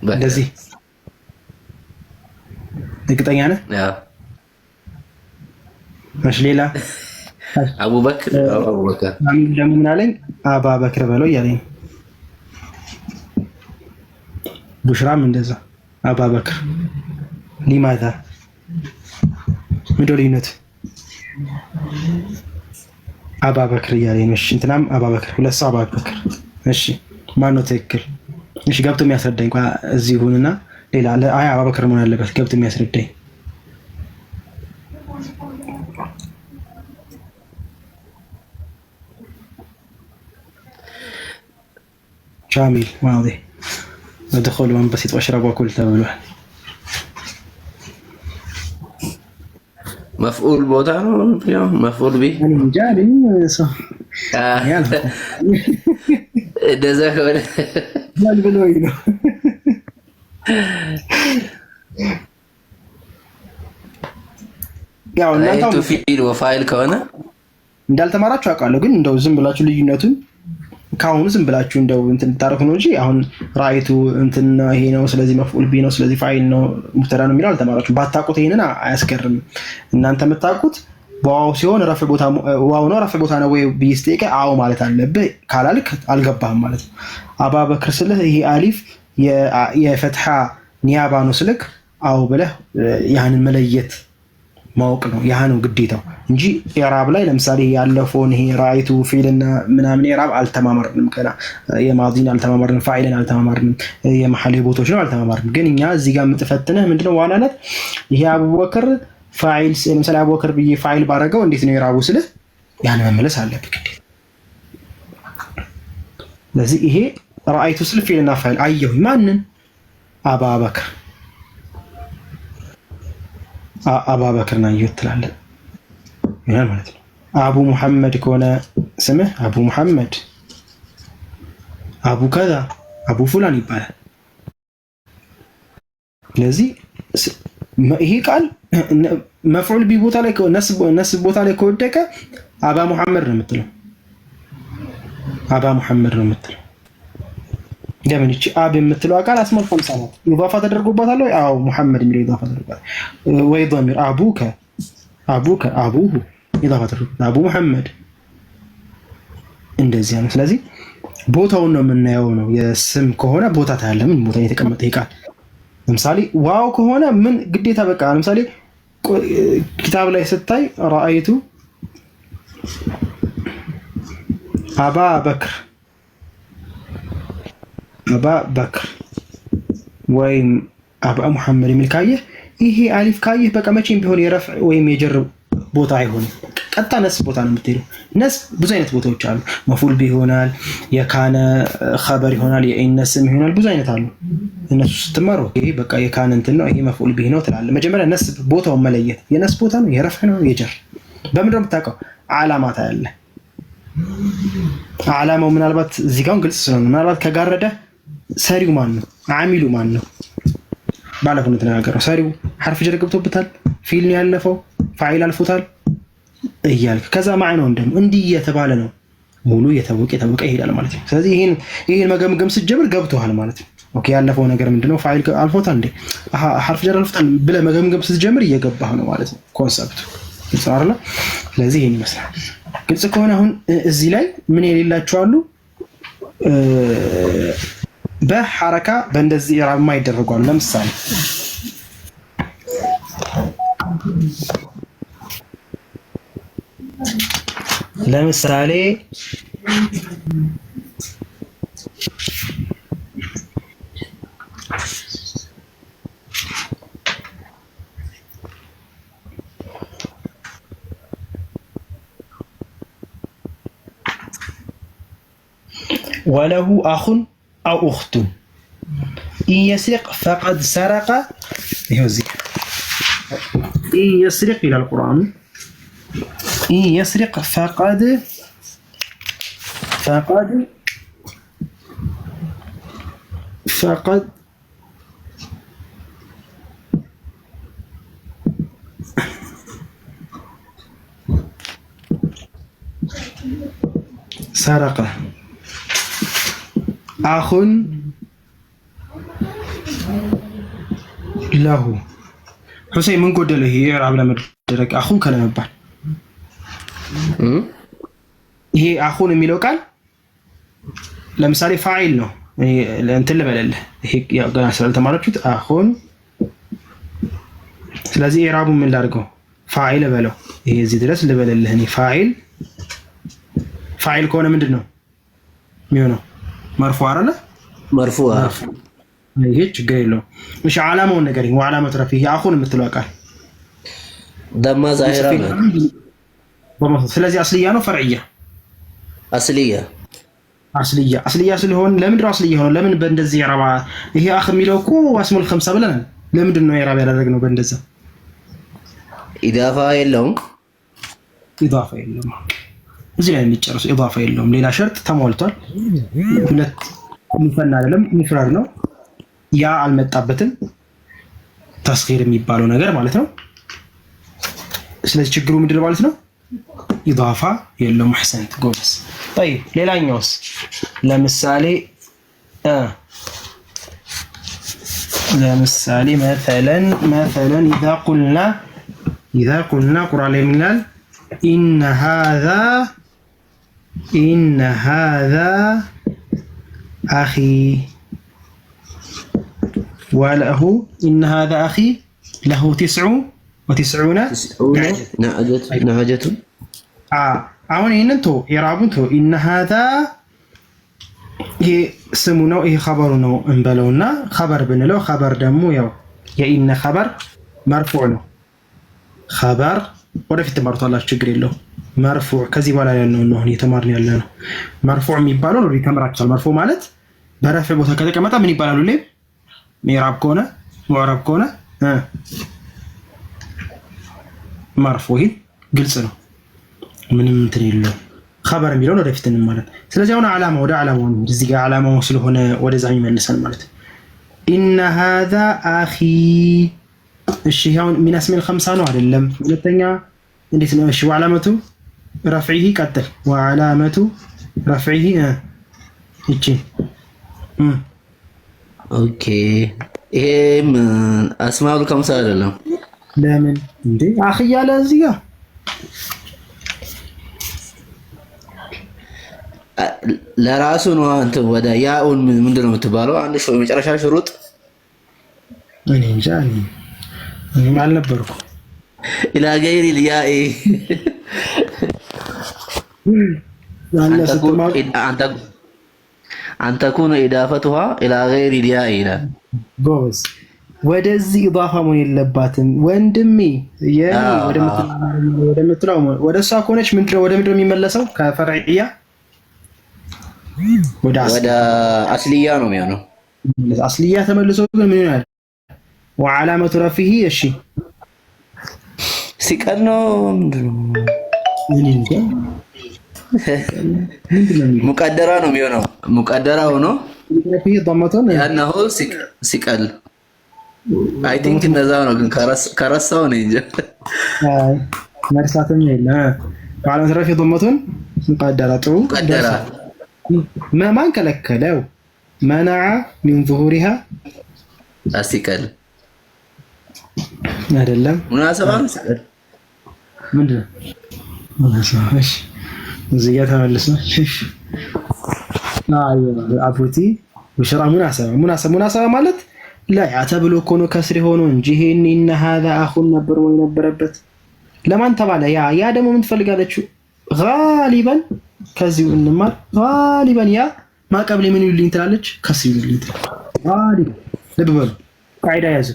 እንደዚህ እርግጠኛ ነህ እሺ ሌላ አቡበከር ደግሞ ምን አለኝ አባበክር በለው እያለኝ ቡሽራም እንደዛ አባበክር ሊማታ ምንድነው ልዩነት አባበክር እያለኝ ነው እሺ እንትናም አባበክር ሁለት ሰው አባበክር እሺ ማን ነው ትክክል እሺ ገብቶ የሚያስረዳኝ እንኳን እዚህ ሁንና ሌላ አይ አባበክር መሆን አለበት ገብቶ የሚያስረዳኝ ሻሚል واضح ادخل وانبسط واشرب واكل تبلوا مفعول ቦታ ነው ያው مفعول به እንጃል ሰው ያልኩ እንደዛ ከሆነ ማን ብሎኝ ነው ያው እናንተው ፊል ወፋይል ከሆነ እንዳልተማራችሁ አውቃለሁ ግን እንደው ዝም ብላችሁ ልዩነቱን ካሁኑ ዝም ብላችሁ እንደው እንትን ታረኩ ነው እንጂ አሁን ራይቱ እንትን ይሄ ነው ስለዚህ መፍዑል ቢ ነው ስለዚህ ፋይል ነው ሙብተዳ ነው የሚለው አልተማራችሁ ባታውቁት ይሄንን አያስገርም እናንተ የምታውቁት ዋው ሲሆን ረፍ ቦታ ዋው ነው ረፍ ቦታ ነው ወይ ቢስቴከ አው ማለት አለብህ ካላልክ አልገባህም ማለት ነው አባበክር ስልህ ይሄ አሊፍ የፈትሃ ኒያባ ነው ስልክ አው ብለህ ያንን መለየት ማወቅ ነው ያ ነው ግዴታው እንጂ ኢራብ ላይ ለምሳሌ ያለፈውን ይሄ ራይቱ ፊልና ምናምን ኢራብ አልተማማርንም ከና የማዲን አልተማማርንም ፋኢልን አልተማማርንም የመሐል ቦታዎች ነው አልተማማርንም ግን እኛ እዚህ ጋር የምትፈትነህ ምንድነው ዋናነት ይሄ አቡበክር ፋኢል ለምሳሌ አቡበክር ብዬ ፋኢል ባረገው እንዴት ነው ኢራቡ ስልህ ያን መመለስ አለብህ ግዴታ ለዚህ ይሄ ራይቱ ስል ፊልና ፋኢል አየሁ ማንን አባበክር አባበክር ነው ይትላል ይላል ማለት ነው አቡ መሐመድ ከሆነ ስምህ አቡ መሐመድ አቡ ከዛ አቡ ፉላን ይባላል ስለዚህ ይሄ ቃል መፍዑል ቢ ቦታ ላይ ነስብ ቦታ ላይ ከወደቀ አባ መሐመድ ነው የምትለው አባ መሐመድ ነው የምትለው ለምን እቺ አብ የምትለው ቃል አስመል 50 ናት ኢዳፋ ተደርጎባታል ወይ አው መሐመድ የሚለው ኢዳፋ ተደርጎባታል ወይ ضمير አቡከ አቡሁ ኢዳፋ ተደርጎባታል አቡ መሐመድ እንደዚህ ነው ስለዚህ ቦታውን ነው የምናየው ነው የስም ከሆነ ቦታ ታያለ ምን ቦታ የተቀመጠ ይቃል ለምሳሌ ዋው ከሆነ ምን ግዴታ በቃ ለምሳሌ ኪታብ ላይ ስታይ ራአይቱ አባ በክር ወይም አባ መሐመድ የሚል ካየህ ይሄ አሊፍ ካየህ በቃ መቼም ቢሆን የረፍ ወይም የጀር ቦታ አይሆንም ቀጥታ ነስ ቦታ ነው የምትሄደው ነስ ብዙ አይነት ቦታዎች አሉ መፉል ቢ ይሆናል የካነ ኸበር ይሆናል የኢነስም ይሆናል ብዙ አይነት አሉ እነሱ ስትማሩ ይሄ በቃ የካነ እንትን ነው ይሄ መፉል ቢ ነው ትላለህ መጀመሪያ ነስ ቦታውን መለየት የነስ ቦታ ነው የረፍ ነው የጀር በምንድነው የምታውቀው ዓላማት አለ ዓላማው ምናልባት እዚህ ጋር ግልጽ ስለሆነ ምናልባት ከጋረደ ሰሪው ማን ነው አሚሉ ማን ነው ባለፈው ነው ተናገረው ሰሪው ሐርፍ ጀር ገብቶበታል ፊል ነው ያለፈው ፋይል አልፎታል እያልክ ከዛ ማዕናው እንደም እንዲህ እየተባለ ነው ሙሉ የታወቀ ይሄዳል ማለት ነው ስለዚህ ይሄን መገምገም ስትጀምር ገብቶሃል ማለት ነው ኦኬ ያለፈው ነገር ምንድነው ፋይል አልፎታል እንዴ ሐርፍ ጀር አልፎታል ብለህ መገምገም ስትጀምር እየገባህ ነው ማለት ነው ኮንሰፕቱ ግልጽ አይደለ ስለዚህ ይሄን ይመስላል ግልጽ ከሆነ አሁን እዚህ ላይ ምን የሌላቸው አሉ በሐረካ በእንደዚህ ኢራብ ማይደረጓል ለምሳሌ ወለሁ አኹን አው ኡኽቱን ኢን የስሪቅ ፈቀድ ሰረቀ። ይኸው እዚህ ኢን የስሪቅ ይላል ቁርአኑ። ኢን የስሪቅ ፈቀድ ሰረቀ አኹን ለሁ። ሁሴን ምን ጎደለው? ይሄ ኢዕራብ ለመደረግ አኹን ከለመባል ይሄ አኹን የሚለው ቃል ለምሳሌ ፋዒል ነው። እንትን ልበለልህ፣ ይሄ ገና ስላልተማራችሁት አኹን። ስለዚህ ኢዕራቡን ምን ላድርገው? ፋዒል በለው። ይሄ እዚህ ድረስ ልበለልህ እኔ ፋዒል ከሆነ ምንድን ነው የሚሆነው? መርፉዕ አይደለ? መርፉዕ። ይሄ ችግር የለውም። እሺ ዓላማውን ነገር ይሄ ዓላማው ተረፊ አኹን የምትለው ቃል ደማ ዛሂራ ነው። ስለዚህ አስልያ ነው ፈርዕያ? አስልያ ስለሆነ ለምንድን ነው አስልያ ሆነው? ለምን በእንደዚህ ኢዕራብ? ይሄ አኽ የሚለው እኮ አስሙል ኸምሳ ብለናል። ለምንድን ነው ኢዕራብ ያደረግነው በእንደዛ? ኢዳፋ የለውም። እዚህ ላይ የሚጨርሱ ኢዳፋ የለውም። ሌላ ሸርጥ ተሟልቷል። ሁለት ሙፈና አይደለም ሙፍረድ ነው። ያ አልመጣበትም ተስጊር የሚባለው ነገር ማለት ነው። ስለዚህ ችግሩ ምንድን ነው ማለት ነው? ኢዳፋ የለውም። አሕሰንት ጎበዝ። طيب ሌላኛውስ ለምሳሌ مثلا إذا قلنا ቁርአን ላይ ምን ይላል? إن هذا أخي وله إن هذا أخي له 99 نعجة. አሁን ይሄንን ቶ ኢዕራቡን ቶ إن هذا ይሄ ስሙ ነው፣ ይሄ ኸበሩ ነው እንበለውና ኸበር ብንለው ኸበር ደግሞ ያው የኢነ ኸበር መርፉዕ ነው። ኸበር ወደፊት ትማሩታላችሁ፣ ችግር የለውም። መርፉዕ ከዚህ በኋላ ያለው ነው እየተማርን ያለ ነው። መርፉዕ የሚባለው ነው ተምራችኋል። መርፉዕ ማለት በረፍዕ ቦታ ከተቀመጠ ምን ይባላል? ሁሌ ሚዕራብ ከሆነ ሙዕረብ ከሆነ መርፉዕ ግልጽ ነው፣ ምንም እንትን የለውም። ኸበር የሚለውን ወደፊት እንማለን። ስለዚህ አሁን ዓላማ ወደ ዓላማው ነው። እዚህ ጋር ዓላማው ስለሆነ ወደዛ ይመልሳል ማለት ኢነ ሃዛ አኺ። እሺ አሁን ሚን አስሚል ኸምሳ ነው አይደለም? ሁለተኛ እንዴት ነው? እሺ ወዓላመቱ ረፍዒሂ ቀጥል። ወዓላመቱ ረፍዒሂ እቺ ኦኬ። ይሄም አስማኡል ኸምሳ አይደለም። ለምን እንዴ አኺ ያለ እዚህ ጋር ለራሱ ነው። አንተ ወደ ያኡን ምንድን ነው የምትባለው? አንድ ሾ የመጨረሻ ሽሩጥ እኔ እንጃ አልነበርኩም። ኢላ ገይሪ ልያኢ አንተ ኩኑ ኢዳፈቱሃ ኢላ ገይሪ ልያኢ ይላል። ጎበዝ፣ ወደዚህ ኢዳፋ መሆን የለባትም ወንድሜ። ወደምትለው ወደ እሷ ከሆነች ወደ ምንድን ነው የሚመለሰው? ከፈርዕያ ወደ አስልያ ነው የሚሆነው። አስልያ ተመልሶ ግን ምን ይሆናል? ወዓላመቱ ረፊሂ እሺ ሲቀል ነው ሙቀደራ ነው የሚሆነው። ሙቀደራ ሆኖ ያነሆ ሲቀል አይ ቲንክ እንደዛ ነው። ግን ከረሳው ነው እንጂ መርሳትም የለ። ወዓላመቱ ረፊሂ ضمቱን ሙቀደራ ጥሩ ሙቀደራ ማን ከለከለው? መነዐ ሚን ዙሁሪሃ ሲቀል አይደለም። ሙናሰባ ነው ሲቀል ምንድን ነው? እሺ እዚህ ጋር ተመልሰን አቡቲ ወሽራ ሙናሰባ ማለት ላይ ተብሎ እኮ ነው ከስር ሆኖ እንጂ ይሄን ኢነ ሃዛ አኹን ነበር ወይ ነበረበት። ለማን ተባለ? ያ ደግሞ ምን ትፈልጋለችሁ? ጋሊበን ከዚህ እንማር። ጋሊበን ያ ማቀብሌ ምን ይልኝ ትላለች? ከስር ይልኝ ትላለች። ጋሊበን ልብ በሉ፣ ቃይዳ ያዙ።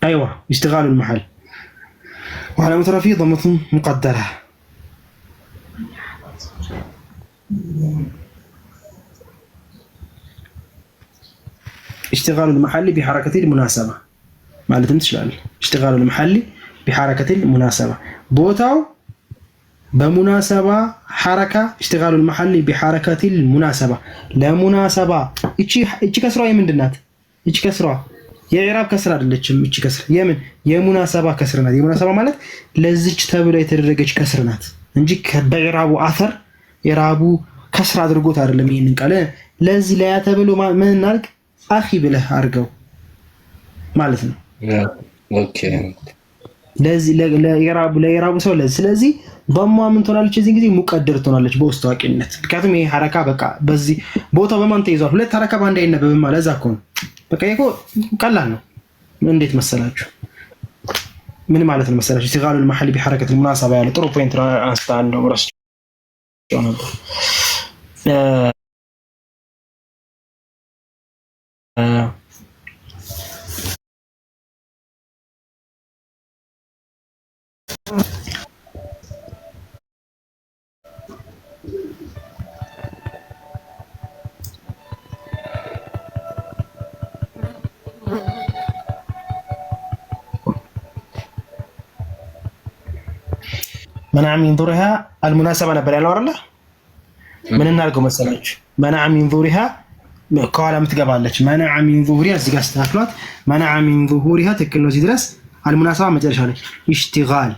أيوة اشتغال المحل وعلامة رفعه ضمة مقدرة. اشتغال المحل بحركة المناسبة مالتم تشلال. اشتغال المحل بحركة المناسبة بوتاو بمناسبة حركة. اشتغال المحل بحركة المناسبة لا مناسبة. إيش كسرة يمن دنات. إيش كسرة يا عراب كسرة دلتشم. إيش كسرة يمن يا مناسبة كسرنات. يا مناسبة مالت لزج تابلة يترجع كسرنات. نجيك بعرابو أثر يرابو كسرة درجات على لمين قاله لز لا تابلو ما من نالك أخي بله أرجو مالتنا. أوكي لازم لا يرابو سو لازم ضمه من تونالش زين ጊዜ ሙቀድር ትሆናለች በውስጥ ታዋቂነት። ምክንያቱም ይሄ ሐረካ በቃ በዚህ ቦታው በማን ተይዟል? ሁለት ሐረካ ባንድ አይነበብም ማለት እዛ እኮ ነው። በቃ ይሄ ቀላል ነው። እንዴት መሰላችሁ? ምን ማለት ነው መሰላችሁ? استغلال المحل بحركة المناسبة ያለ ጥሩ ፖይንት አንስታን ነው ረስቸው ነበር። منع من ظهورها المناسبة نبر ያለው አይደለ? ምን እናርገው መሰላችሁ? منع من ظهورها ከኋላ የምትገባለች منع من ظهورها እዚህ ጋር አስተካክሏት። منع من ظهورها ትክክል ነው እዚህ ድረስ። المناسبة መጨረሻ ላይ اشتغال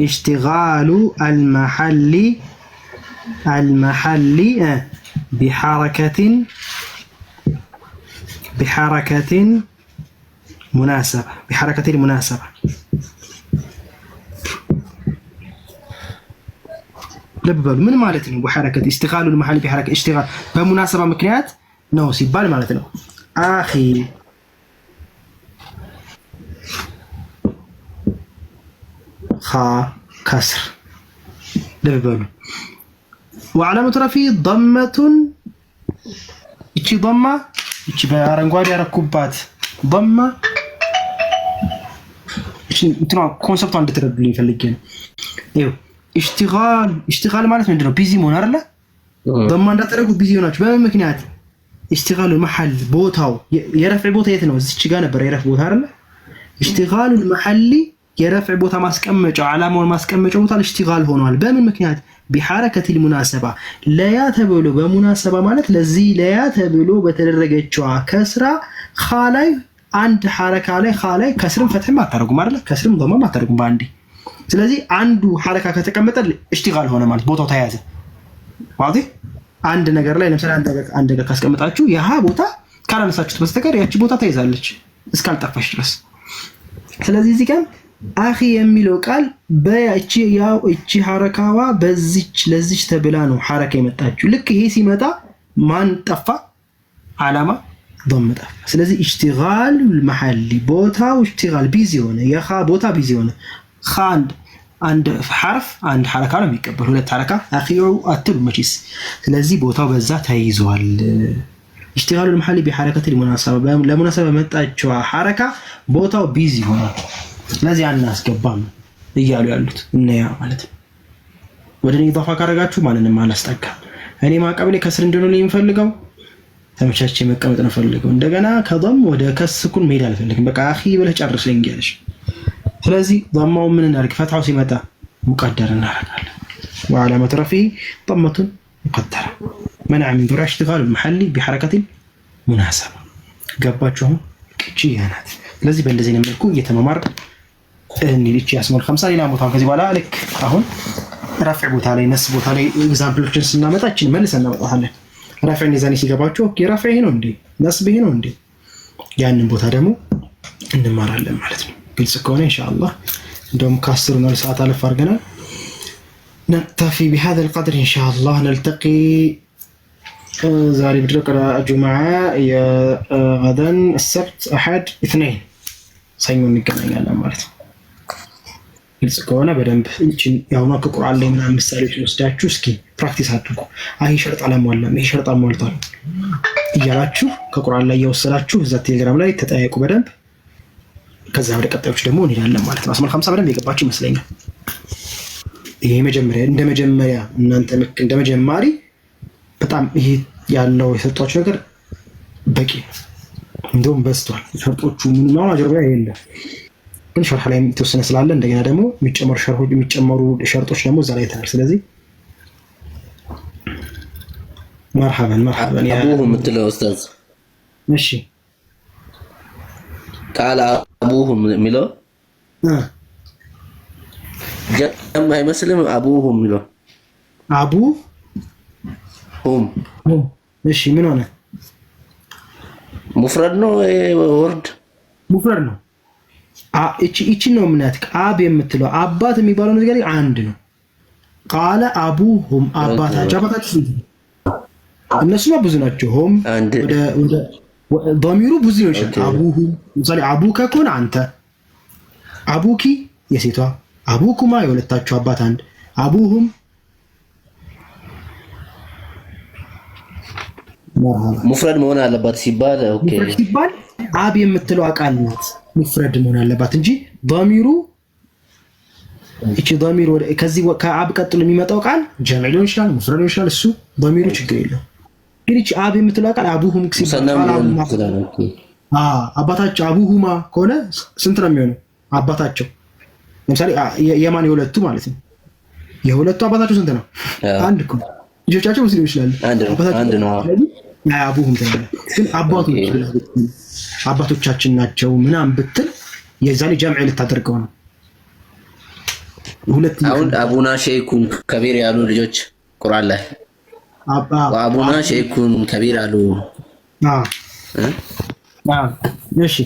اشتغال المحل بحركة المناسبة ልብ በሉ ምን ማለት ነው? بحركة استغلال المحل بحركة اشتغال በሙናሰባ ምክንያት ነው ሲባል ማለት ነው። አኺ ኻ ከስር ልብ በሉ وعلامة رفعه ضمة እቺ ضمة እቺ በአረንጓዴ ያረኩባት ضمة እንትና ኮንሰፕቷ እንድትረዱልኝ ፈልጌ ነው። ይኸው اشتغال ማለት ምንድነው? ቢዚ መሆን አይደለ? ضمة እንዳትረጉ ቢዚ ሆናችሁ በምን ምክንያት? اشتغال المحل ቦታው የረፍዕ ቦታ የት ነው? እዚች ጋር ነበር የረፍዕ ቦታ አይደለ? اشتغال المحل የረፍዕ ቦታ ማስቀመጫው ዓላማውን ማስቀመጫው ቦታ اشتغال ሆኗል። በምን ምክንያት? بحركة المناسبة ለያ ተብሎ በሙናሰባ ማለት ለዚህ ለያ ተብሎ በተደረገችው ከስራ ኻላይ አንድ ሐረካ ላይ ኻላይ ከስርም ፈትህም አታረጉም አይደለ? ከስርም ضمም አታረጉም ባንዴ። ስለዚህ አንዱ ሐረካ ከተቀመጠ اشتغال ሆነ ማለት ቦታው ተያዘ። ዋዲ አንድ ነገር ላይ ለምሳሌ አንድ ነገር ካስቀመጣችሁ ያሃ ቦታ ካላነሳችሁት በስተቀር ያቺ ቦታ ተይዛለች እስካልጠፋሽ ድረስ። ስለዚህ እዚህ ጋር አኺ የሚለው ቃል በያቺ ያው እቺ ሐረካዋ በዚች ለዚች ተብላ ነው ሐረካ የመጣችው። ልክ ይሄ ሲመጣ ማን ጠፋ? ዓላማ ضم ጠፋ። ስለዚህ اشتغال المحل ቦታው اشتغال ቢዚ ሆነ። የኻ ቦታ ቢዚ ሆነ። ኻ አንድ ሐርፍ አንድ ሐረካ ነው የሚቀበል። ሁለት ሐረካ አኺሩ አትሉ መቼስ። ስለዚህ ቦታው በዛ ተይዟል። اشتغال المحل بحركة المناسبة ለሙናሰባ መጣችው ሐረካ ቦታው ቢዚ ሆነ። ስለዚህ አናስገባም እያሉ ያሉት እነያ ማለት ነው። ወደ እኔ ኢዳፋ ካረጋችሁ ማንንም አላስጠጋም። እኔ ማቀብሌ ከስር እንደሆነ የሚፈልገው ተመቻቼ መቀመጥ ነው ፈልገው። እንደገና ከضم ወደ ከስኩን መሄድ አልፈልግም። በቃ አኺ ብለህ ጨርሰኝ ያለሽ። ስለዚህ ضمው ምን እናርግ? ፈትሐው ሲመጣ ሙቀደር እናረጋለን። وعلامة رفعه ضمة مقدرة منع من ظهور اشتغال المحل بحركة مناسبة ገባችሁ? እቺ ያናት። ስለዚህ በእንደዚህ ነው መልኩ እየተመማር እንግዲህ ያስሞል 50 ሌላ ቦታ ከዚህ በኋላ ልክ አሁን ረፍዕ ቦታ ላይ ነስ ቦታ ላይ ኤግዛምፕሎችን ስናመጣችን መልሰን እናመጣለን። ረፍዕ እንደዛኔ ሲገባችሁ ኦኬ ረፍዕ ይሄ ነው እንዴ ነስብ ይሄ ነው እንዴ ያንን ቦታ ደግሞ እንማራለን ማለት ነው። ግልጽ ከሆነ ኢንሻአላህ እንደውም ከ10 ነው ሰዓት አለፍ አድርገናል። نكتفي بهذا القدر إن شاء الله. نلتقي ዛሬ بدرك الجمعة غدا السبت أحد اثنين ሰኞ እንገናኛለን ማለት ነው። ግልጽ ከሆነ በደንብ እቺን ያውና ከቁርአን ላይ ምናምን ምሳሌዎች ወስዳችሁ እስኪ ፕራክቲስ አድርጉ። አይ ሸርጥ አላሟላም፣ ይሄ ሸርጥ አሟልቷል እያላችሁ ከቁርአን ላይ እየወሰዳችሁ እዛ ቴሌግራም ላይ ተጠያየቁ በደንብ። ከዛ ወደ ቀጣዮች ደግሞ እንሄዳለን ማለት ነው። አስመል 50 በደንብ የገባችሁ ይመስለኛል። ይሄ እንደ መጀመሪያ እናንተ እንደ መጀማሪ በጣም ይሄ ያለው የሰጧችሁ ነገር በቂ እንደውም በዝቷል። ሸርጦቹ ምን ነው አጀርባ የለም ግን ሸርሕ ላይ የተወሰነ ስላለ እንደገና ደግሞ የሚጨመሩ ሸርጦች ደግሞ እዛ ላይ ተናል። ስለዚህ መርሐበን ያ አቡሁ የምትለው ኡስታዝ እሺ ቃል አቡሁ የሚለው ጀም አይመስልም። አቡሁ የሚለው አቡሁም እሺ ምን ሆነ? ሙፍረድ ነው ወርድ ሙፍረድ ነው። እቺ ነው ምናት አብ የምትለው አባት የሚባለው ነገር አንድ ነው። ቃለ አቡሁም አባታቸው እነሱማ ብዙ ናቸው። ሆም ወደ ዶሚሩ ብዙ ነው። አቡሁም ለምሳሌ አቡከ ከሆነ አንተ፣ አቡኪ የሴቷ፣ አቡኩማ የሁለታቸው አባት አንድ፣ አቡሁም ሙፍረድ መሆን አለባት ሲባል ኦኬ ሲባል አብ የምትለው ቃል ናት ሙፍረድ መሆን አለባት እንጂ ዶሚሩ እቺ ዶሚሩ ከዚህ ከአብ ቀጥሎ የሚመጣው ቃል ጀምዕ ሊሆን ይችላል፣ ሙፍረድ ሊሆን ይችላል። እሱ ዶሚሩ ችግር የለው። ግን እቺ አብ የምትለው ቃል አቡሁም ሲባል አባታቸው አቡሁማ ከሆነ ስንት ነው የሚሆነው? አባታቸው ለምሳሌ የማን የሁለቱ ማለት ነው። የሁለቱ አባታቸው ስንት ነው? አንድ እኮ ልጆቻቸው ሙስሊም ይችላል። አንድ ነው። አቡሁም ተባለ። ግን አባቶቻችን ናቸው ምናምን ብትል የዛኔ ጀምዕ ልታደርገው ነው። አሁን አቡና ሸይኹን ከቢር ያሉ ልጆች ቁርአን ላይ አቡና ሸይኹን ከቢር አሉ። እሺ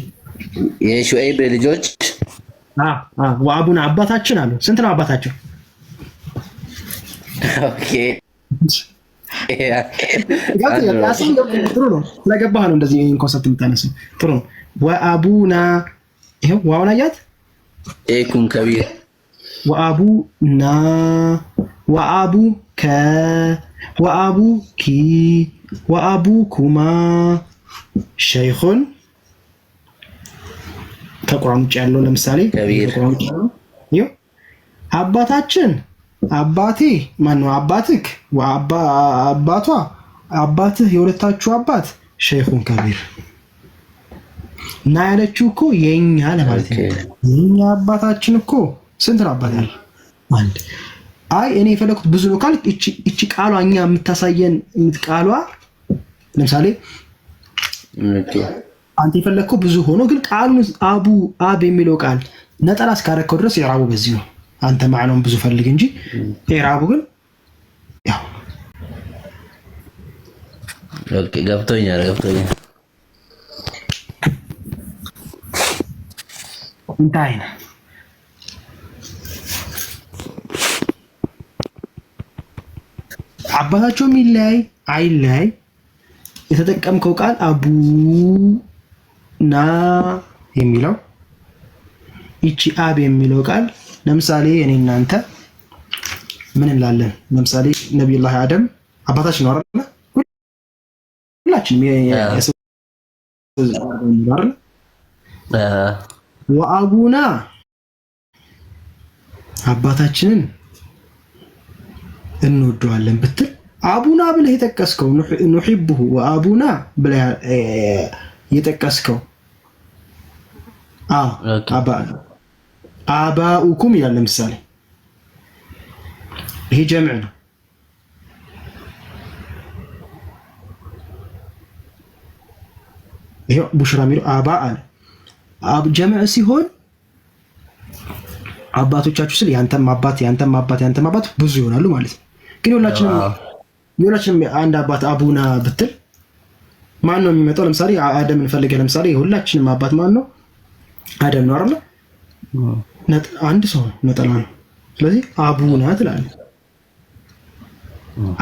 የሹዐይብ ልጆች ወአቡና አባታችን አሉ። ስንት ነው አባታቸው? ኦኬ ጥሩ ነው። ስለገባህ ነው እንደዚህ ኮንሰፕት የምታነሳው። ጥሩ ነው። ወአቡና ይሄው ዋው ናያት ሸይኹን ከቢር ወአቡና ወአቡከ ወአቡኪ ወአቡኩማ ሸይኹን ከቁርአን ውጭ ያለው ለምሳሌ አባታችን አባቴ ማነው? አባትክ አባቷ አባትህ የሁለታችሁ አባት ሸይኹን ከቢር እና ያለችው እኮ የኛ ለማለት ነው። የኛ አባታችን እኮ ስንት ነው አባት ያለ? አንድ። አይ እኔ የፈለኩት ብዙ ነው ካልክ እቺ ቃሏ እኛ የምታሳየን ቃሏ ለምሳሌ አንተ የፈለከው ብዙ ሆኖ ግን ቃሉን አብ የሚለው ቃል ነጠላ እስካረከው ድረስ ኢዕራቡ በዚህ ነው። አንተ ማዕናውን ብዙ ፈልግ እንጂ ኢዕራቡ ግን ያው ኦኬ ገብቶኛል። እንታይና አባታቸው የሚለያይ አይለያይ የተጠቀምከው ቃል አቡና የሚለው ይቺ አብ የሚለው ቃል ለምሳሌ እኔ እናንተ ምን እንላለን? ለምሳሌ ነብዩላህ አደም አባታችን ነው አይደል? ሁላችንም ወአቡና አባታችንን እንወደዋለን ብትል አቡና ብለህ የጠቀስከው ኑሂብሁ ወአቡና ብለህ የጠቀስከው አባኡኩም ይላል። ለምሳሌ ይሄ ጀምዕ ነው። ይሄ ቡሽራ ሚሉ አባ አለ ጀምዕ ሲሆን አባቶቻችሁ ስል ያንተም አባት ብዙ ይሆናሉ ማለት ነው። ግን ሁላችንም አንድ አባት አቡና ብትል ማን ነው የሚመጣው? ለምሳሌ አደም እንፈልገ ለምሳሌ ሁላችንም አባት ማን ነው? አደም ነው አይደል? አንድ ሰው ነጠላ ነው። ስለዚህ አቡና ትላለህ።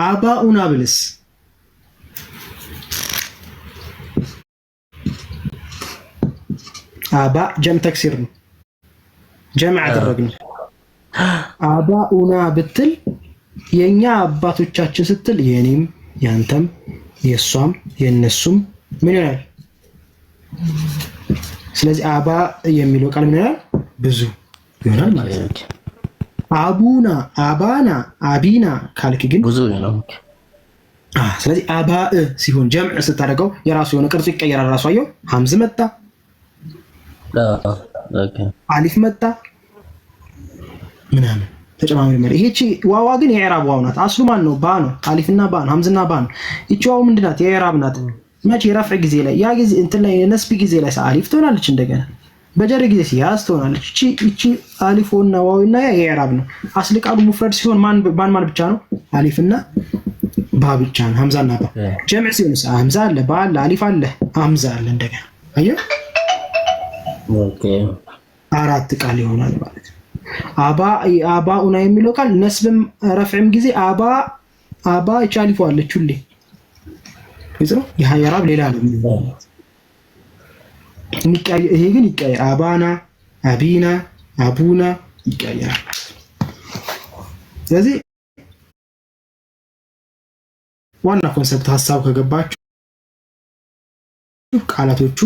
አባኡና ብልስ አባ ጀም ተክሲር ነው። ጀምዕ አደረግነው አባኡና ብትል የኛ አባቶቻችን ስትል የኔም ያንተም የሷም የነሱም ምን ይላል? ስለዚህ አባ የሚለው ቃል ምን ይላል? ብዙ ይሆናል ማለት ነው። አቡና አባና አቢና ካልክ ግን ብዙ ነው። ስለዚህ አባ ሲሆን ጀምዕ ስታደርገው የራሱ የሆነ ቅርጹ ይቀየራል። ራሱ አየው ሐምዝ መጣ፣ አሊፍ መጣ ምናምን ተጨማሪ ማለት ይሄቺ ዋዋ ግን የኢዕራብ ዋው ናት። አስሉ ማን ነው? ባ ነው። አሊፍና ባ ነው። ሐምዝና ባ ነው። ይቺ ዋው ምንድናት? የኢዕራብ ናት። መቼ ረፍዕ ጊዜ ላይ ያ ጊዜ እንትን ላይ ነስቢ ጊዜ ላይ አሊፍ ትሆናለች። እንደገና በጀር ጊዜ ሲያዝ ትሆናለች። እቺ አሊፍና ዋውና ያ የኢዕራብ ነው። አስሊ ቃሉ ሙፍረድ ሲሆን ማን ብቻ ነው? አሊፍና ባ ብቻ ነው። ሐምዛና ባ። ጀምዕ ሲሆን ሐምዛ አለ፣ ባ አለ፣ አሊፍ አለ፣ ሐምዛ አለ። እንደገና አየህ ኦኬ አራት ቃል ይሆናል ማለት ነው። አባኡና የሚለው ቃል ነስብም ረፍዕም ጊዜ አባ ይቻሊፉ አለች ሁሌ ይዝሮ የኢዕራብ ሌላ ነው። ይሄ ግን ይቀየር። አባና አቢና አቡና ይቀየራል። ስለዚህ ዋና ኮንሰፕት ሀሳብ ከገባችሁ ቃላቶቹ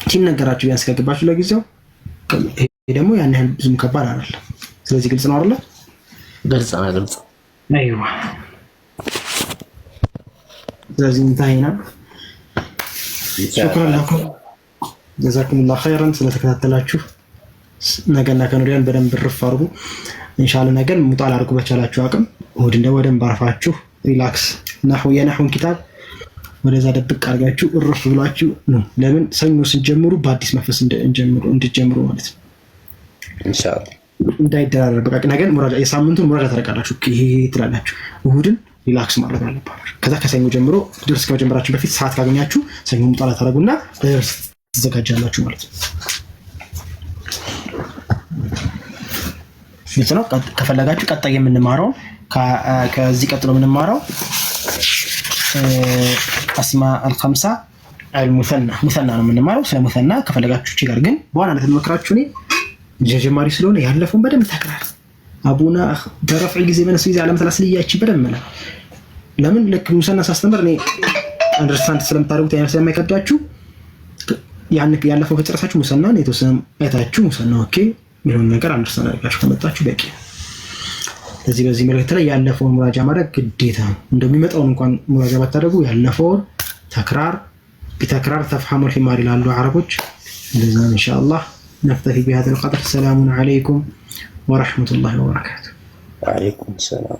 ሲነገራችሁ ቢያንስ ከገባችሁ ለጊዜው ይሄ ደግሞ ያን ያህል ብዙም ከባድ አይደለም። ስለዚህ ግልጽ ነው አይደል? ግልጽ ነው። ግልጽ አይዋ። ስለዚህ እንታይና ሹክራን ለኩም ጀዛኩሙላህ ኸይረን ስለተከታተላችሁ። ነገና ከነገን በደንብ ርፍ አድርጉ ኢንሻአላህ። ነገን ሙጣላ አድርጉ በቻላችሁ አቅም። እሑድ እንደው በደንብ አርፋችሁ ሪላክስ የነህውን ኪታብ ወደዛ ደብቅ አድርጋችሁ እርፍ ብላችሁ ነው። ለምን ሰኞ ስንጀምሩ በአዲስ መንፈስ እንድጀምሩ ማለት ነው ኢንሻአላህ። እንዳይደራረብ በቃ ነገን ሙራጃ የሳምንቱን ሙራጃ ታረጋላችሁ። ይሄ ትላላችሁ። እሑድን ሪላክስ ማድረግ አለባችሁ። ከዛ ከሰኞ ጀምሮ ድርስ ከመጀመራችሁ በፊት ሰዓት ካገኛችሁ ሰኞ ሙጣላ ታረጉና ድርስ ትዘጋጃላችሁ ማለት ነው። ግልጽ ነው። ከፈለጋችሁ ቀጣይ የምንማረው ከዚህ ቀጥሎ የምንማረው አስማ አልኸምሳ ሙሰና ነው የምንማረው። ስለ ሙሰና ከፈለጋችሁ እቺ ጋር ግን በዋናነት የምመክራችሁ እኔ ጀማሪ ስለሆነ ያለፈውን በደንብ ታክራር። አቡና በረፍዕ ጊዜ በነሱ ጊዜ ዓለመት አስልያቺ በደንብ ነው። ለምን ልክ ሙሰና ሳስተምር እኔ አንደርስታንድ ስለምታደርጉት አይነት ስለማይከብዳችሁ ያን ያለፈው ከጨረሳችሁ ሙሰና ነው የተወሰነ አይታችሁ ሙሰና ኦኬ የሚሆን ነገር አንደርስታንድ አድርጋችሁ ከመጣችሁ በቂ። በዚህ መልእክት ላይ ያለፈውን ሙራጃ ማድረግ ግዴታ ነው። እንደሚመጣውን እንኳን ሙራጃ ባታደርጉ ያለፈውን ተክራር ተፍሐሙ الحمار ይላሉ አረቦች። እንደዛ ኢንሻአላህ نكتفي بهذا القدر. السلام عليكم ورحمة الله وبركاته. وعليكم السلام.